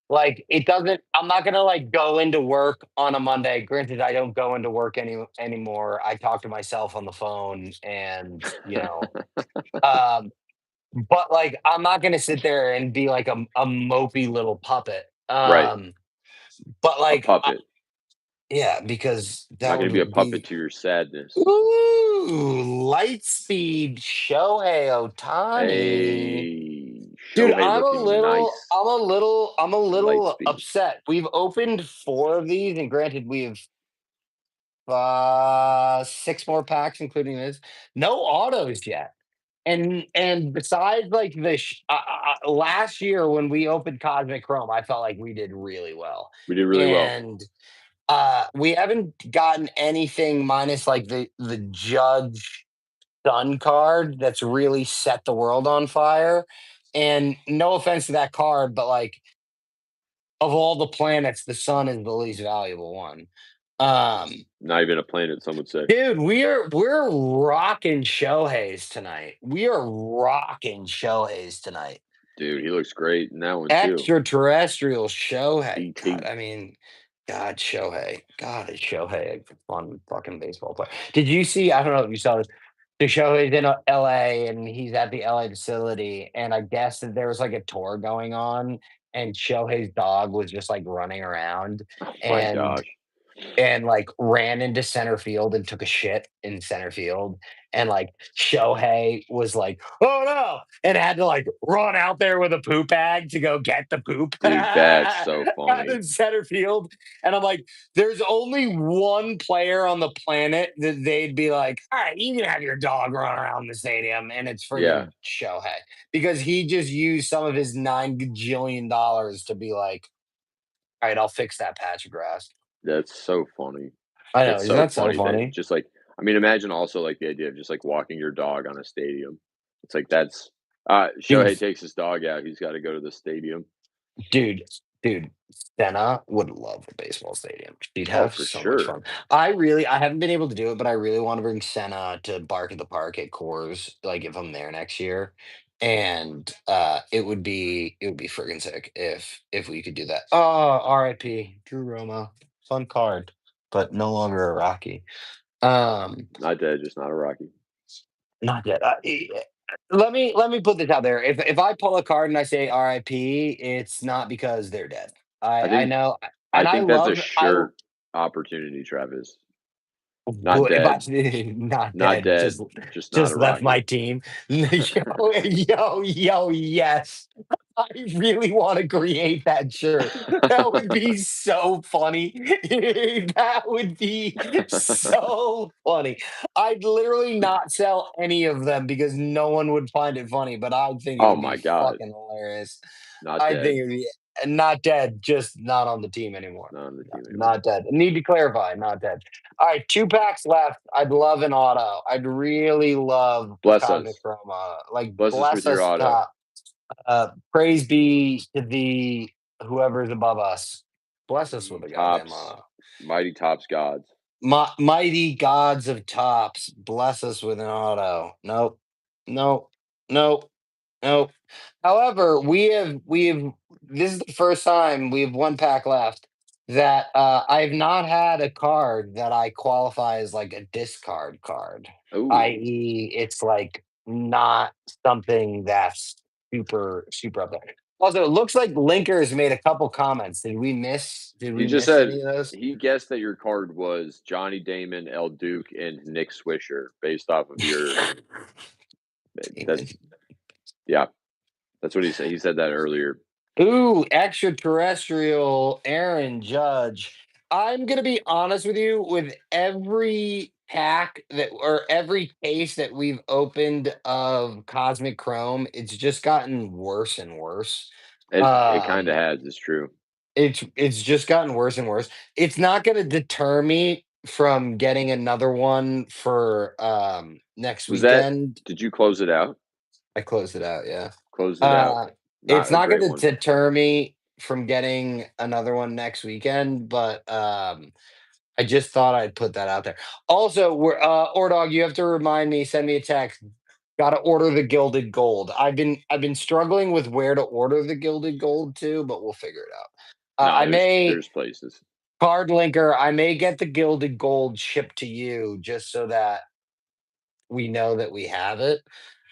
like it doesn't I'm not gonna like go into work on a Monday. Granted, I don't go into work anymore. I talk to myself on the phone and um, but like I'm not gonna sit there and be like a mopey little puppet. Right. But A like puppet. yeah, because Not that gonna be a would puppet be to your sadness. ooh, Lightspeed Shohei Otani. Hey, Dude, Shohei looking nice. I'm a little Lightspeed. upset. We've opened 4 of these, and granted, we have 6 more packs, including this. No autos yet. And besides, like last year when we opened Cosmic Chrome, I felt like we did really well. We did really well. And we haven't gotten anything minus like the Judge Sun card that's really set the world on fire. And no offense to that card, but like of all the planets, the sun is the least valuable one. Um, Not even a planet, some would say. dude, we're rocking Shohei's tonight. We are rocking Shohei's tonight. Dude, he looks great in that one too. Extraterrestrial Shohei. God, ET. I mean, God, Shohei. God, is Shohei a fun fucking baseball player? Did you see? I don't know if you saw this. The Shohei's in LA and he's at the LA facility, and I guess that there was like a tour going on, and Shohei's dog was just like running around, Oh my and gosh. like ran into center field and took a shit in center field. And like Shohei was like, "Oh no," and had to like run out there with a poop bag to go get the poop Dude, that's so out funny. in center field. And I'm like, there's only one player on the planet that they'd be like, "All right, you can have your dog run around the stadium," and it's Yeah, friggin' Shohei because he just used some of his $9 gajillion to be like, "All right, I'll fix that patch of grass." that's so funny. I know, It's isn't so that so funny that funny? just like I mean, imagine also like the idea of just like walking your dog on a stadium. It's like that's Dude, Shohei takes his dog out, he's got to go to the stadium. dude, dude, Stena would love a baseball stadium. She'd Oh, have for so much sure. fun. I haven't been able to do it, but I really want to bring Senna to Bark at the Park at Coors, like if I'm there next year. And it would be friggin' sick if we could do that. Oh, RIP, Drew Roma. Fun card, but no longer a Rocky. Um, Not dead, just not a Rocky. Not yet. Let me put this out there. If I pull a card and I say RIP, it's not because they're dead. I I think know, I and I think that's a love shirt opportunity, Travis. Not if I dead. not Not dead, dead, just not just a left my Rocky. team. Yo, yes. I really want to create that shirt. That would be so funny. That would be so funny. I'd literally not sell any of them because no one would find it funny, but I'd think it Oh would my be god. fucking hilarious. Not I dead. think it'd be not dead, just not on the team anymore. Not on the No, team anymore. not dead. Need to clarify, not dead. All right, 2 packs left. I'd love an auto. I'd really love a Bless Cosmic us. Chrome auto. Like, Bless us bless with your us auto. top. Praise be to the whoever's above us. Bless us with The a goddamn tops, auto. mighty tops gods. Mighty gods of tops, bless us with an auto. Nope. Nope. Nope. Nope. However, we have this is the first time we have 1 pack left that, I've not had a card that I qualify as, like, a discard card, Ooh. i.e., it's, like, not something that's super, super up there. Also, it looks like Linkers made a couple comments. Did He we just miss said any of those? he guessed that your card was Johnny Damon, El Duke, and Nick Swisher based off of your that's Demon. yeah, that's what he said. He said that earlier. Ooh, extraterrestrial Aaron Judge. I'm gonna be honest with you, with every pack that or every case that we've opened of Cosmic Chrome, it's just gotten worse and worse. It kind of Um, has, it's true. it's just gotten worse and worse. It's not gonna deter me from getting another one for next Was that weekend. did you close it out? I closed it out, yeah. Closed it out. Uh, it's Not a not great gonna one. deter me from getting another one next weekend, but, I just thought I'd put that out there. Also, Ordog, you have to remind me, send me a text. Gotta order the gilded gold. I've been struggling with where to order the gilded gold to, but we'll figure it out. No, I may there's places. card linker, I may get the gilded gold shipped to you just so that we know that we have it.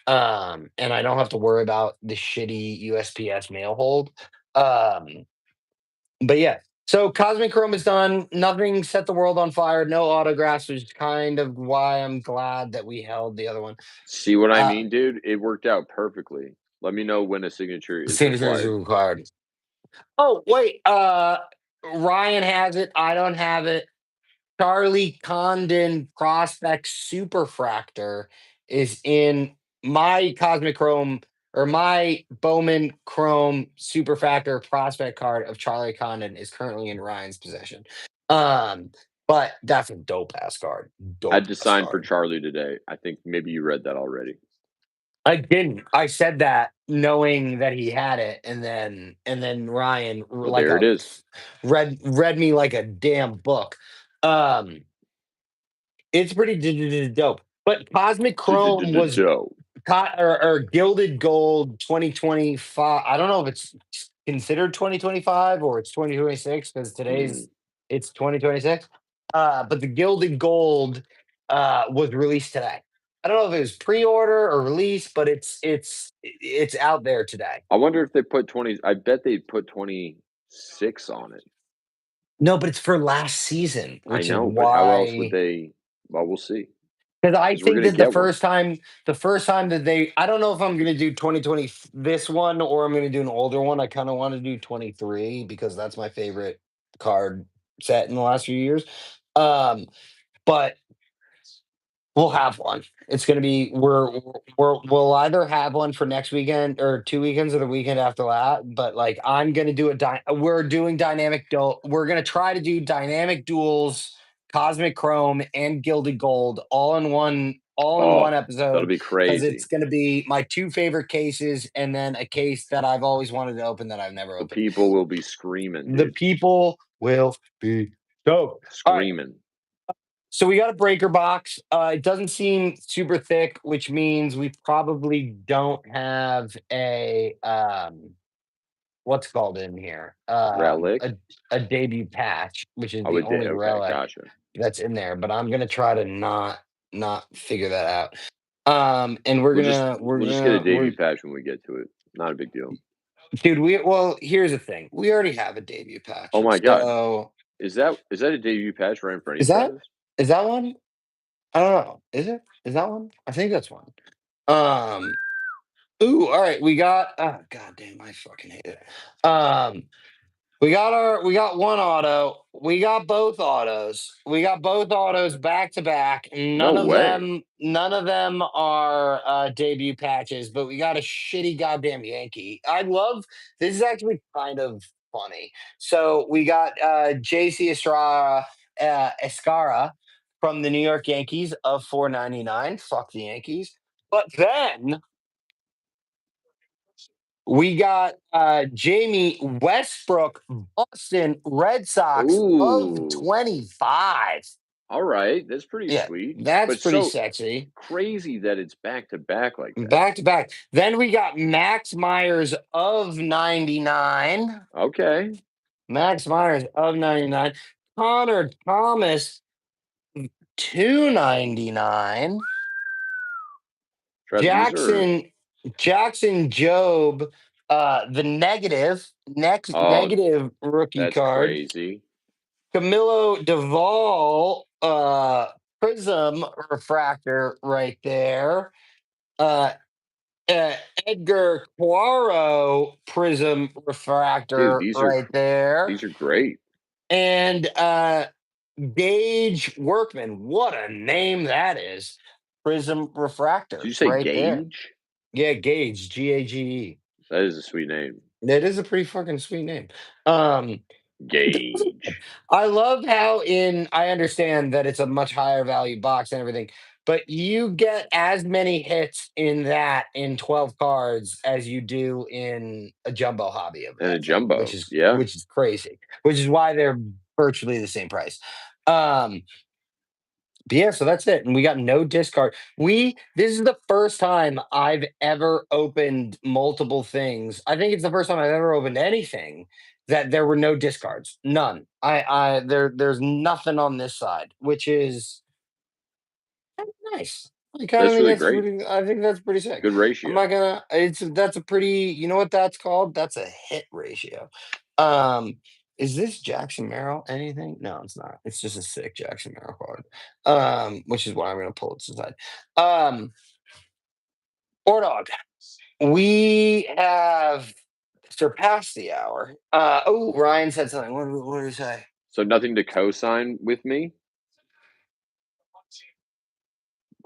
And I don't have to worry about the shitty USPS mail hold. Um, but yeah, so Cosmic Chrome is done. Nothing set the world on fire. No autographs, which is kind of why I'm glad that we held the other one. See what I Uh, mean, dude? It worked out perfectly. Let me know when a signature is signatures are required. required. Oh wait, Ryan has it. I don't have it. Charlie Condon Prospect Superfractor is in my Cosmic Chrome or my Bowman Chrome Superfractor prospect card of Charlie Condon is currently in Ryan's possession. Um, but that's a dope ass card. I had Dope to ass sign for card. Charlie today. I think maybe you read that already. I didn't. I said that knowing that he had it, and then Ryan Well, there it is. read me like a damn book. Um, it's pretty dope. But Cosmic Chrome was Dope. or Gilded Gold 2025. I don't know if it's considered 2025 or it's 2026 because Mhm. today's it's 2026. But the Gilded Gold was released today. I don't know if it was pre-order or release, but it's out there today. I wonder if they put 20. I bet they put 26 on it. No, but it's for last season, I which is know, but how else would why. they well, we'll see. Because I Because 'cause we're think gonna that the get one. first time, that I don't know if I'm going to do 2020 this one or I'm going to do an older one. I kind of want to do 23 because that's my favorite card set in the last few years. Um, but we'll have one. It's gonna be we'll either have one for next weekend or 2 weekends or the weekend after that, but, like, I'm gonna do we're doing we're gonna try to do dynamic duels, Cosmic Chrome, and Gilded Gold all in one Oh, that'll episode be because it's crazy. gonna be my 2 favorite cases and then a case that I've always wanted to open that I've never The opened. people will be screaming, The dude. people will be stoked. Alright. Screaming. So we got a breaker box. It doesn't seem super thick, which means we probably don't have what's called in here Relic? a debut patch, which is I the would only okay, relic gotcha. that's in there. But I'm gonna try to not figure that out. And we're gonna We'll just get a debut patch when we get to it. Not a big deal. dude. Here's the thing. We already have a debut Oh patch. my god. So Is that a debut patch right for any is that status? is that one? I don't know. Is it? Is that one? I think that's one. Um, Ooh, all right. We got god damn, I fucking hate it. Um we got one auto. We got both autos. We got both autos back to back. No way. None of them are debut patches, but we got a shitty goddamn Yankee. This is actually kind of funny. So we got JC Escara from the New York Yankees of 499. Fuck the Yankees. But then we got Jamie Westbrook, Boston Red Sox of Ooh. 25. Alright, that's pretty Yeah, sweet. that's But pretty so sexy. crazy that it's back to back like that. Back to back. Then we got Max Myers of 99. Okay. Max Myers of 99. Connor Thomas, 299. Trust reserve. Jackson Job, the Oh, negative rookie that's card. crazy. Camilo Duvall, prism refractor right there. Uh, uh, Edgar Poirot prism Dude, refractor right there. these are great. And Gage Workman, what a name that is. Prism Did refractor you say right there. Gage? Yeah, Gage, Gage. That is a sweet name. That is a pretty fucking sweet name. Um, Gage. I love how I understand that it's a much higher value box and everything, but you get as many hits in that in 12 cards as you do in a jumbo hobby of And a that thing, jumbo. Yeah. which is crazy, which is why they're virtually the same price. Um, but yeah, so that's it. And we got no discard. This is the first time I've ever opened multiple things. I think it's the first time I've ever opened anything that there were no discards. None. There's nothing on this side, which is nice. That's really great. I think that's pretty sick. Good I'm ratio. not gonna that's a pretty you know what that's called? That's a hit ratio. Um is this Jackson Merrill anything? No, it's not. It's just a sick Jackson Merrill card. Which is why I'm gonna pull it to the side. Um Dog. We have surpassed the hour. Oh, Ryan said something. What did he say? So nothing to co-sign with me?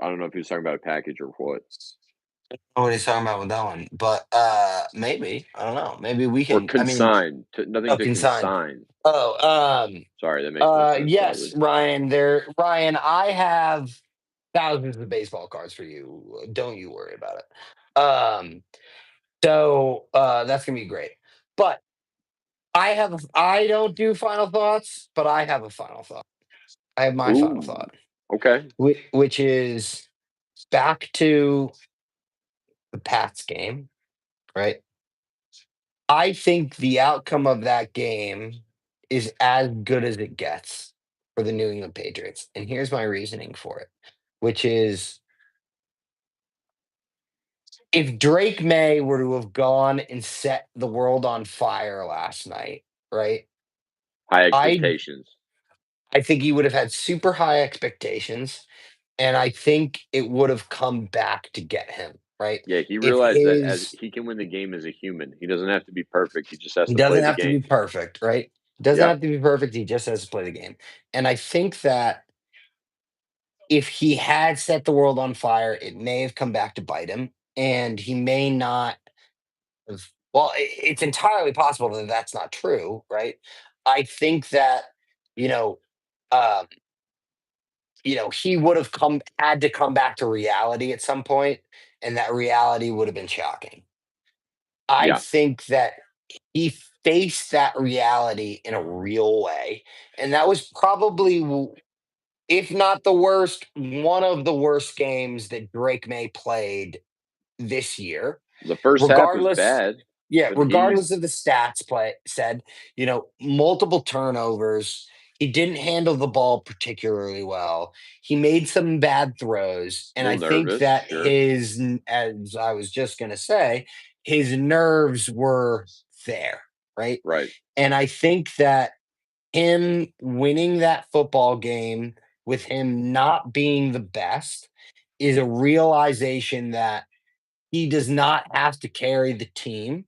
I don't know if he was talking about a package or what. Know what he's talking about with that one, but maybe I don't know. Maybe we Or can. I mean, consign. Nothing oh, to consign. consign. Oh, Sorry, that makes more sense yes, probably. Ryan. Ryan. I have thousands of baseball cards for you. Don't you worry about it. So that's gonna be great. But I don't do final thoughts, but I have a final thought. I have my final Ooh, thought, okay. which is back to the Pats game, right? I think the outcome of that game is as good as it gets for the New England Patriots. And here's my reasoning for it, which is if Drake May were to have gone and set the world on fire last night, right? High I expectations. I think he would have had super high expectations, and I think it would have come back to get him, right? Yeah, he If realized that as his he can win the game as a human. He doesn't have to be perfect. He just has he to play doesn't the have to be game. perfect, right? Doesn't Yep, have to be perfect. He just has to play the game. And I think that if he had set the world on fire, it may have come back to bite him, and he may not have. Well, it's entirely possible that that's not true, right? I think that you know, um, he would have had to come back to reality at some point, and that reality would have been shocking. I yeah. think that he faced that reality in a real way, and that was probably if not the worst, one of the worst games that Drake May played this year. The first half was Regardless, bad, yeah, but regardless he's of the stats play said, multiple turnovers. He didn't handle the ball particularly well. He made some bad throws, a and I little think nervous, that sure. as I was just gonna say, his nerves were there, right? Right, And I think that him winning that football game with him not being the best is a realization that he does not have to carry the team.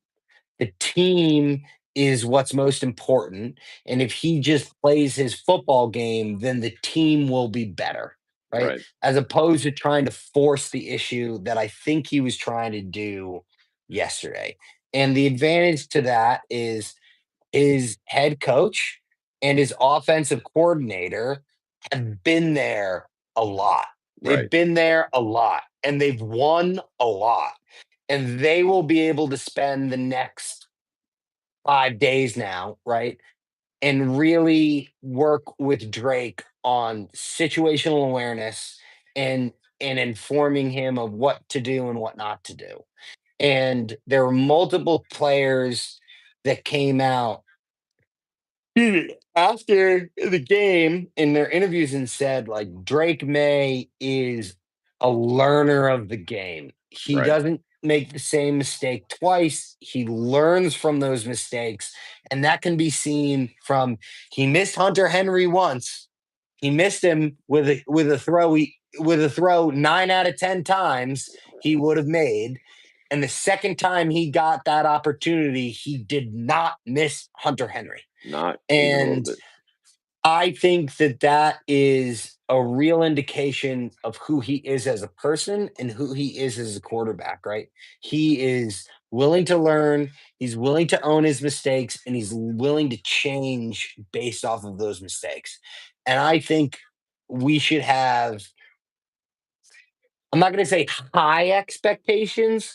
The team is what's most important. And if he just plays his football game, then the team will be better, right? right, As opposed to trying to force the issue that I think he was trying to do yesterday. And the advantage to that is his head coach and his offensive coordinator have been there a lot. They've right. been there a lot and they've won a lot. And they will be able to spend the next 5 days now, right? And really work with Drake on situational awareness and informing him of what to do and what not to do. And there were multiple players that came out after the game in their interviews and said like Drake May is a learner of the game. He Right. doesn't make the same mistake twice. He learns from those mistakes. And that can be seen from he missed Hunter Henry once. He missed him with a throw 9 out of 10 times he would have made. And the second time he got that opportunity, he did not miss Hunter Henry. Not even a little And bit. I think that that is a real indication of who he is as a person and who he is as a quarterback, right? He is willing to learn, he's willing to own his mistakes, and he's willing to change based off of those mistakes. And I think we should have I'm not going to say high expectations,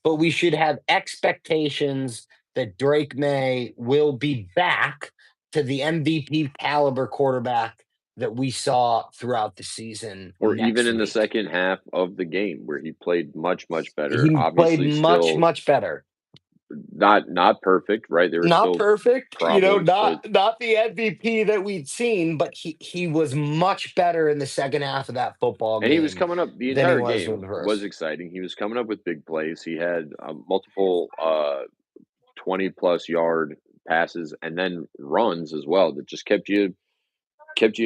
but we should have expectations that Drake May will be back to the MVP caliber quarterback that we saw throughout the season Or even next in the week. second half of the game where he played much, much better. He played Obviously much, still much better. not perfect, right? There were Not still perfect, problems, but not the MVP that we'd seen, but he was much better in the second half of that football and he was game coming up the than he entire was in game the was first. exciting. He was coming up with big plays. He had multiple 20 plus yard passes and then runs as well that just kept you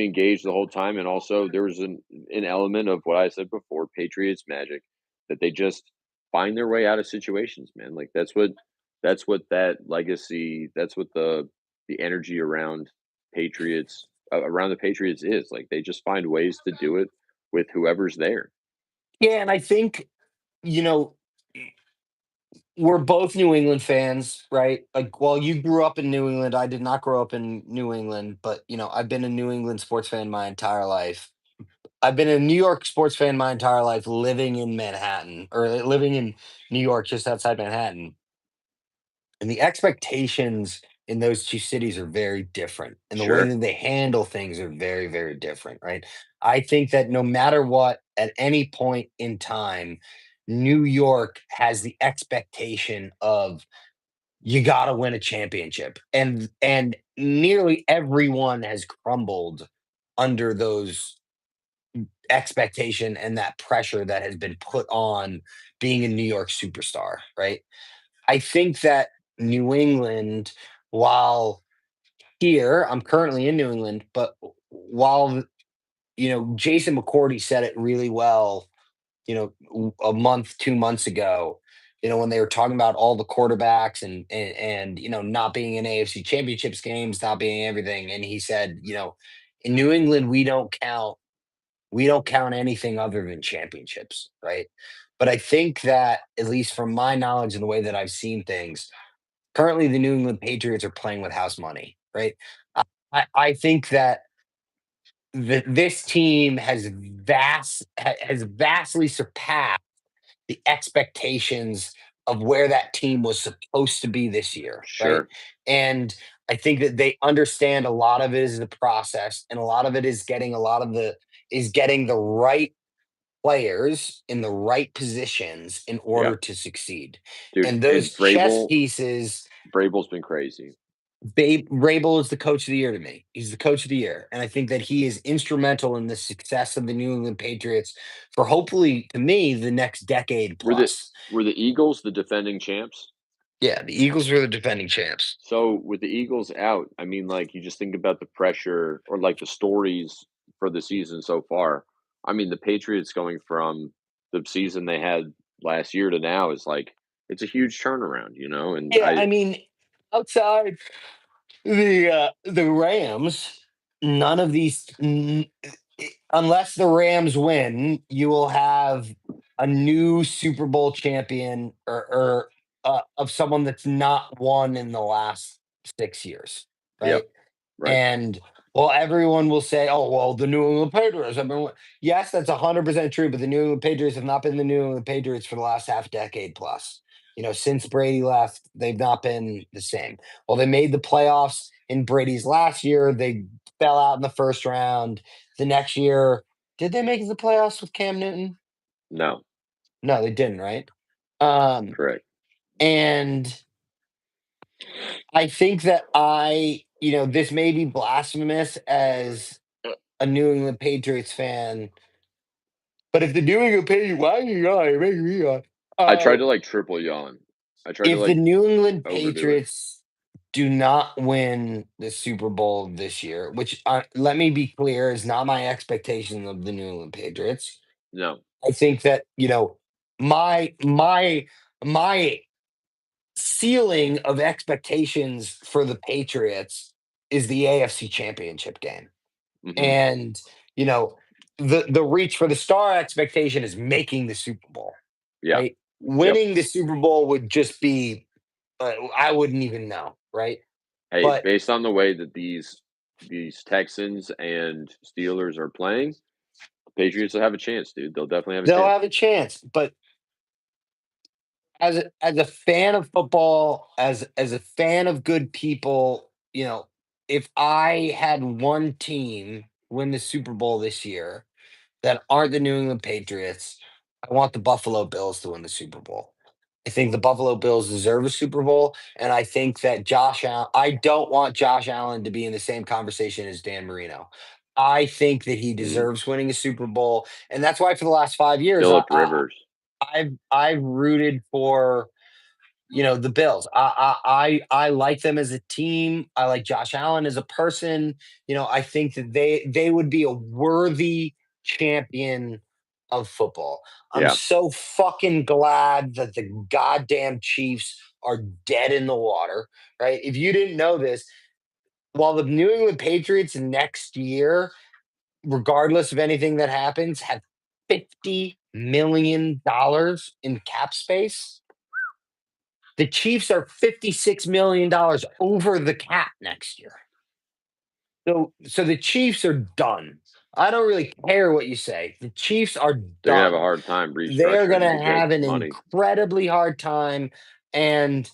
engaged the whole time. And also there was an element of what I said before, Patriots magic, that they just find their way out of situations, man. Like that's what that legacy, that's what the energy around Patriots around the Patriots is. Like they just find ways to do it with whoever's there. Yeah, and I think, you know, we're both New England fans, right? Like, while you grew up in New England, I did not grow up in New England, but I've been a New England sports fan my entire life. I've been a New York sports fan my entire life, living in Manhattan or living in New York, just outside Manhattan. And the expectations in those two cities are very different, and the way Sure. that they handle things are very, very different, right? I think that no matter what, at any point in time, New York has the expectation of you got to win a championship, and nearly everyone has crumbled under those expectation and that pressure that has been put on being a New York superstar, right? I think that New England, while here, I'm currently in New England, but while Jason McCourty said it really well, a month, 2 months ago, when they were talking about all the quarterbacks and not being in AFC championships games, not being everything. And he said, in New England, we don't count anything other than championships, right? But I think that, at least from my knowledge and the way that I've seen things, currently the New England Patriots are playing with house money, right? I think that this team has vastly surpassed the expectations of where that team was supposed to be this year, right? Sure. And I think that they understand a lot of it is the process, and a lot of it is getting the right players in the right positions in Yeah. order to succeed. Dude, And and those chess pieces, Vrabel's been crazy. Babe Rabel is the coach of the year to me. He's the coach of the year. And I think that he is instrumental in the success of the New England Patriots for, hopefully, to me, the next decade Were the plus. were the Eagles the defending champs? Yeah, the Eagles are the defending champs. So with the Eagles out, I mean, like you just think about the pressure or like the stories for the season so far. I mean, the Patriots going from the season they had last year to now is like it's a huge turnaround, and Yeah, I mean, outside the Rams, none of unless the Rams win, you will have a new Super Bowl champion or of someone that's not won in the last 6 years, yep, right? right. And well, everyone will say, "Oh, well, the New England Patriots." Yes, that's 100% true. But the New England Patriots have not been the New England Patriots for the last half decade plus. Since Brady left, they've not been the same. Well, they made the playoffs in Brady's last year. They fell out in the first round. The next year, did they make the playoffs with Cam Newton? No, No, they didn't. Right? Um, correct. and I think that this may be blasphemous as a New England Patriots fan, but if the New England Patriots, why are you yawning? Make me yawn. I tried Uh, to like triple yawn. I tried to if the like New England overdo it. Patriots do not win the Super Bowl this year, which, let me be clear, is not my expectation of the New England Patriots. No. I think that my ceiling of expectations for the Patriots is the AFC Championship game. Hmm. And, you know, the reach for the star expectation is making the Super Bowl, Yeah. right? Yep. Winning the Super Bowl would just be, I wouldn't even know, right? Hey, But based on the way that these Texans and Steelers are playing, the Patriots will have a chance, dude. They'll definitely have a they'll chance. have a chance. But as a fan of football, as a fan of good people, if I had one team win the Super Bowl this year that aren't the New England Patriots, I want the Buffalo Bills to win the Super Bowl. I think the Buffalo Bills deserve a Super Bowl, and I think that Josh Allen. I don't want Josh Allen to be in the same conversation as Dan Marino. I think that he Mhm. deserves winning a Super Bowl, and that's why for the last 5 years, Philip Rivers. I've rooted for the Bills. I like them as a team. I like Josh Allen as a person. I think that they would be a worthy champion of football. I'm Yeah. so fucking glad that the goddamn Chiefs are dead in the water, right? If you didn't know this, while the New England Patriots next year, regardless of anything that happens, have $50 million in cap space, the Chiefs are $56 million over the cap next year. So the Chiefs are done. I don't really care what you say. The Chiefs are They're gonna have a done. hard time They're restructuring gonna to get have an money. incredibly hard time, and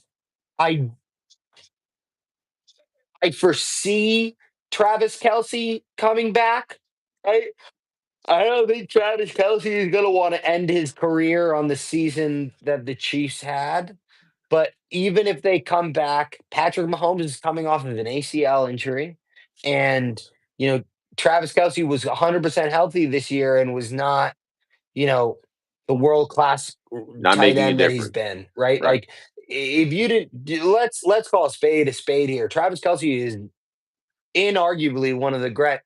I I foresee Travis Kelsey coming back, right? I don't think Travis Kelsey is going to want to end his career on the season that the Chiefs had. But even if they come back, Patrick Mahomes is coming off of an ACL injury. And, you know, Travis Kelsey was 100% healthy this year and was not, you know, the world class Not tight making a end that he's difference. been, right? Right. Like, if you didn't, let's call a spade here. Travis Kelsey is inarguably one of the great,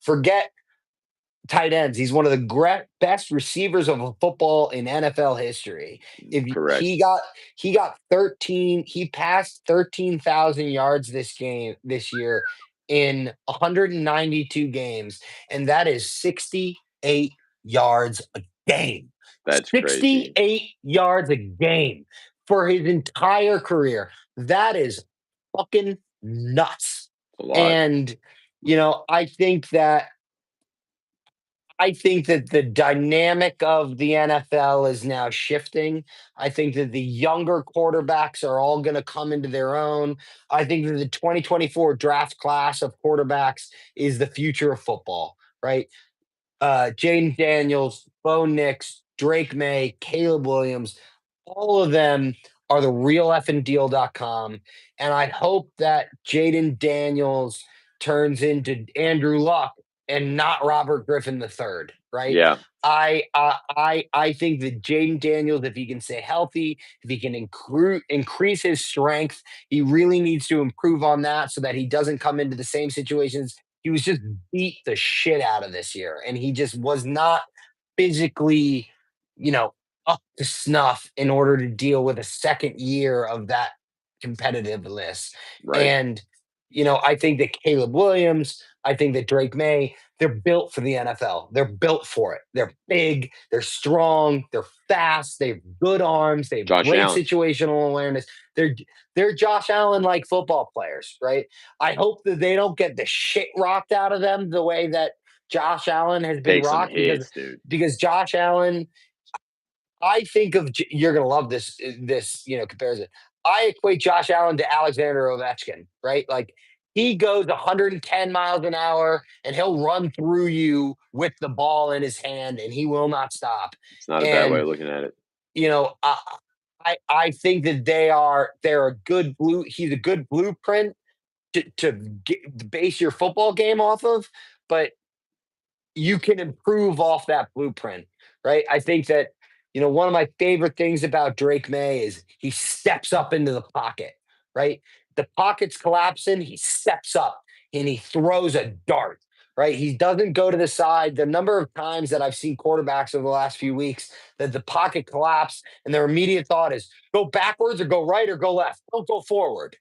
forget tight ends. He's one of the best receivers of football in NFL history. If Correct. he got 13, he passed 13,000 yards this year in 192 games, and that is 68 yards a game. That's crazy. 68 yards a game for his entire career. That is fucking nuts. A lot. And I think that the dynamic of the NFL is now shifting. I think that the younger quarterbacks are all going to come into their own. I think that the 2024 draft class of quarterbacks is the future of football, right? Jaden Daniels, Bo Nix, Drake May, Caleb Williams, all of them are the real effing deal.com. And I hope that Jaden Daniels turns into Andrew Luck and not Robert Griffin III, right? Yeah, I think that Jaden Daniels, if he can stay healthy, if he can increase his strength, he really needs to improve on that so that he doesn't come into the same situations he was just beat the shit out of this year, and he just was not physically, you know, up to snuff in order to deal with a second year of that competitiveness. right. And I think that Caleb Williams, I think that Drake May, they're built for the NFL. They're built for it. They're big, they're strong, they're fast, they have good arms, they have Josh great Allen. situational awareness. They're they're Josh Allen like football players, right? I hope that they don't get the shit rocked out of them the way that Josh Allen has been Take some rocked hits, dude. because Josh Allen, I think of you're gonna love this comparison. I equate Josh Allen to Alexander Ovechkin, right? Like he goes 110 miles an hour and he'll run through you with the ball in his hand and he will not stop. It's not a bad way And of looking at it. you know, I think that they're a good he's a good blueprint to base your football game off of, but you can improve off that blueprint, right? I think that, one of my favorite things about Drake May is he steps up into the pocket, right? The pocket's collapsing, he steps up and he throws a dart, right? He doesn't go to the side. The number of times that I've seen quarterbacks over the last few weeks that the pocket collapse and their immediate thought is go backwards or go right or go left. Don't go forward.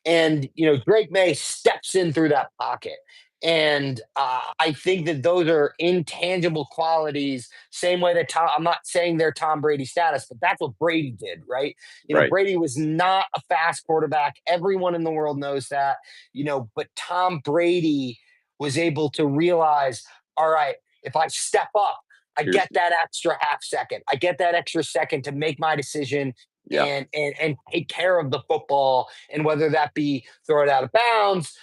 And Drake May steps in through that pocket. And I think that those are intangible qualities. Same way that I'm not saying they're Tom Brady status, but that's what Brady did, right? Right. Brady was not a fast quarterback. Everyone in the world knows that. But Tom Brady was able to realize, all right, if I step up, I Here's get that extra half second. I get that extra second to make my decision yeah, and take care of the football, and whether that be throw it out of bounds,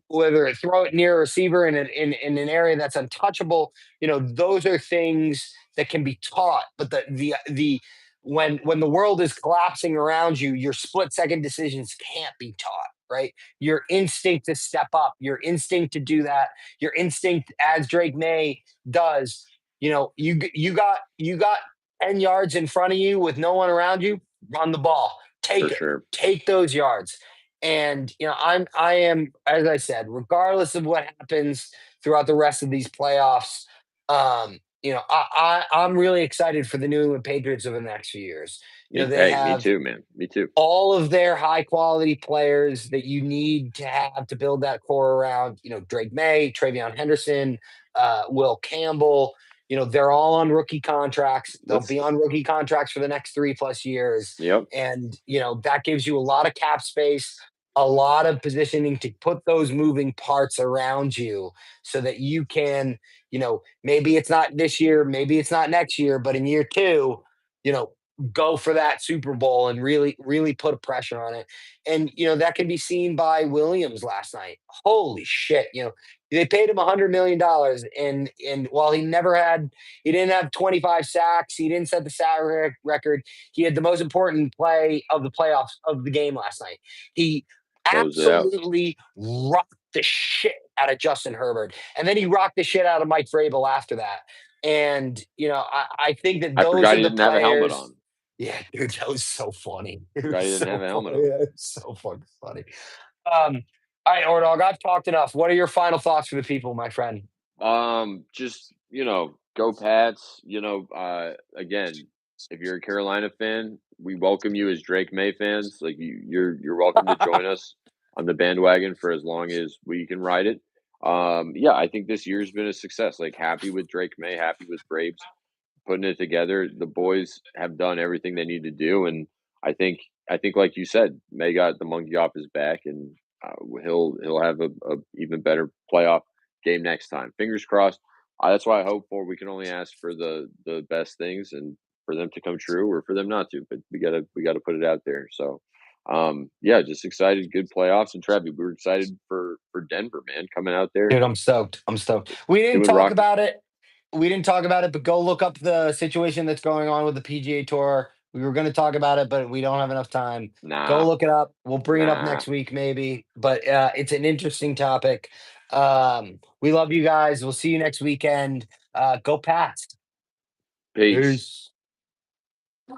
whether it throw it near a receiver in an area that's untouchable, those are things that can be taught. But the when the world is collapsing around you, your split second decisions can't be taught. Right, your instinct to step up, your instinct to do that, your instinct as Drake May does. You got 10 yards in front of you with no one around you, run the ball. for Take it. sure. Take those yards. And I am, as I said, regardless of what happens throughout the rest of these playoffs, I'm really excited for the New England Patriots over the next few years. They Me have too, man. Me too. all of their high quality players that you need to have to build that core around, Drake May, Travion Henderson, Will Campbell, they're all on rookie contracts. They'll Let's be on rookie contracts for the next 3+ years. Yep, And, that gives you a lot of cap space, a lot of positioning to put those moving parts around you so that you can, maybe it's not this year, maybe it's not next year, but in year two, go for that Super Bowl and really put a pressure on it. And that can be seen by Williams last night. Holy shit! They paid him $100 million, and while he didn't have 25 sacks, he didn't set the sack record. He had the most important play of the playoffs of the game last night. He Close it out. absolutely rocked the shit out of Justin Herbert, and then he rocked the shit out of Mike Vrabel after that. And I think that I those forgot are he the didn't have a helmet players. on. Yeah, dude, that was so funny. It Forgot was he didn't have so a helmet funny. on. Yeah, it's so fucking funny. All right, Ordog, I've talked enough. What are your final thoughts for the people, my friend? Just go Pats. Again, if you're a Carolina fan, we welcome you as Drake May fans. Like you're welcome to join us on the bandwagon for as long as we can ride it. Yeah, I think this year's been a success. Like happy with Drake May, happy with Braves putting it together. The boys have done everything they need to do, and I think I think like you said, May got the monkey off his back, and he'll have a even better playoff game next time. Fingers crossed. That's why I hope for. We can only ask for the best things, and for them to come true, or for them not to. But we gotta put it out there. So. Yeah, just excited. Good playoffs, and Trevi, we were excited for Denver, man, coming out there Dude, I'm stoked. I'm stoked. We didn't doing talk rock. about it. We didn't talk about it, but go look up the situation that's going on with the PGA Tour. We were going to talk about it, but we don't have enough time. Go Nah, look it up. We'll bring it up nah. next week, maybe. But it's an interesting topic. We love you guys. We'll see you next weekend. Go Pats. Peace. Peace.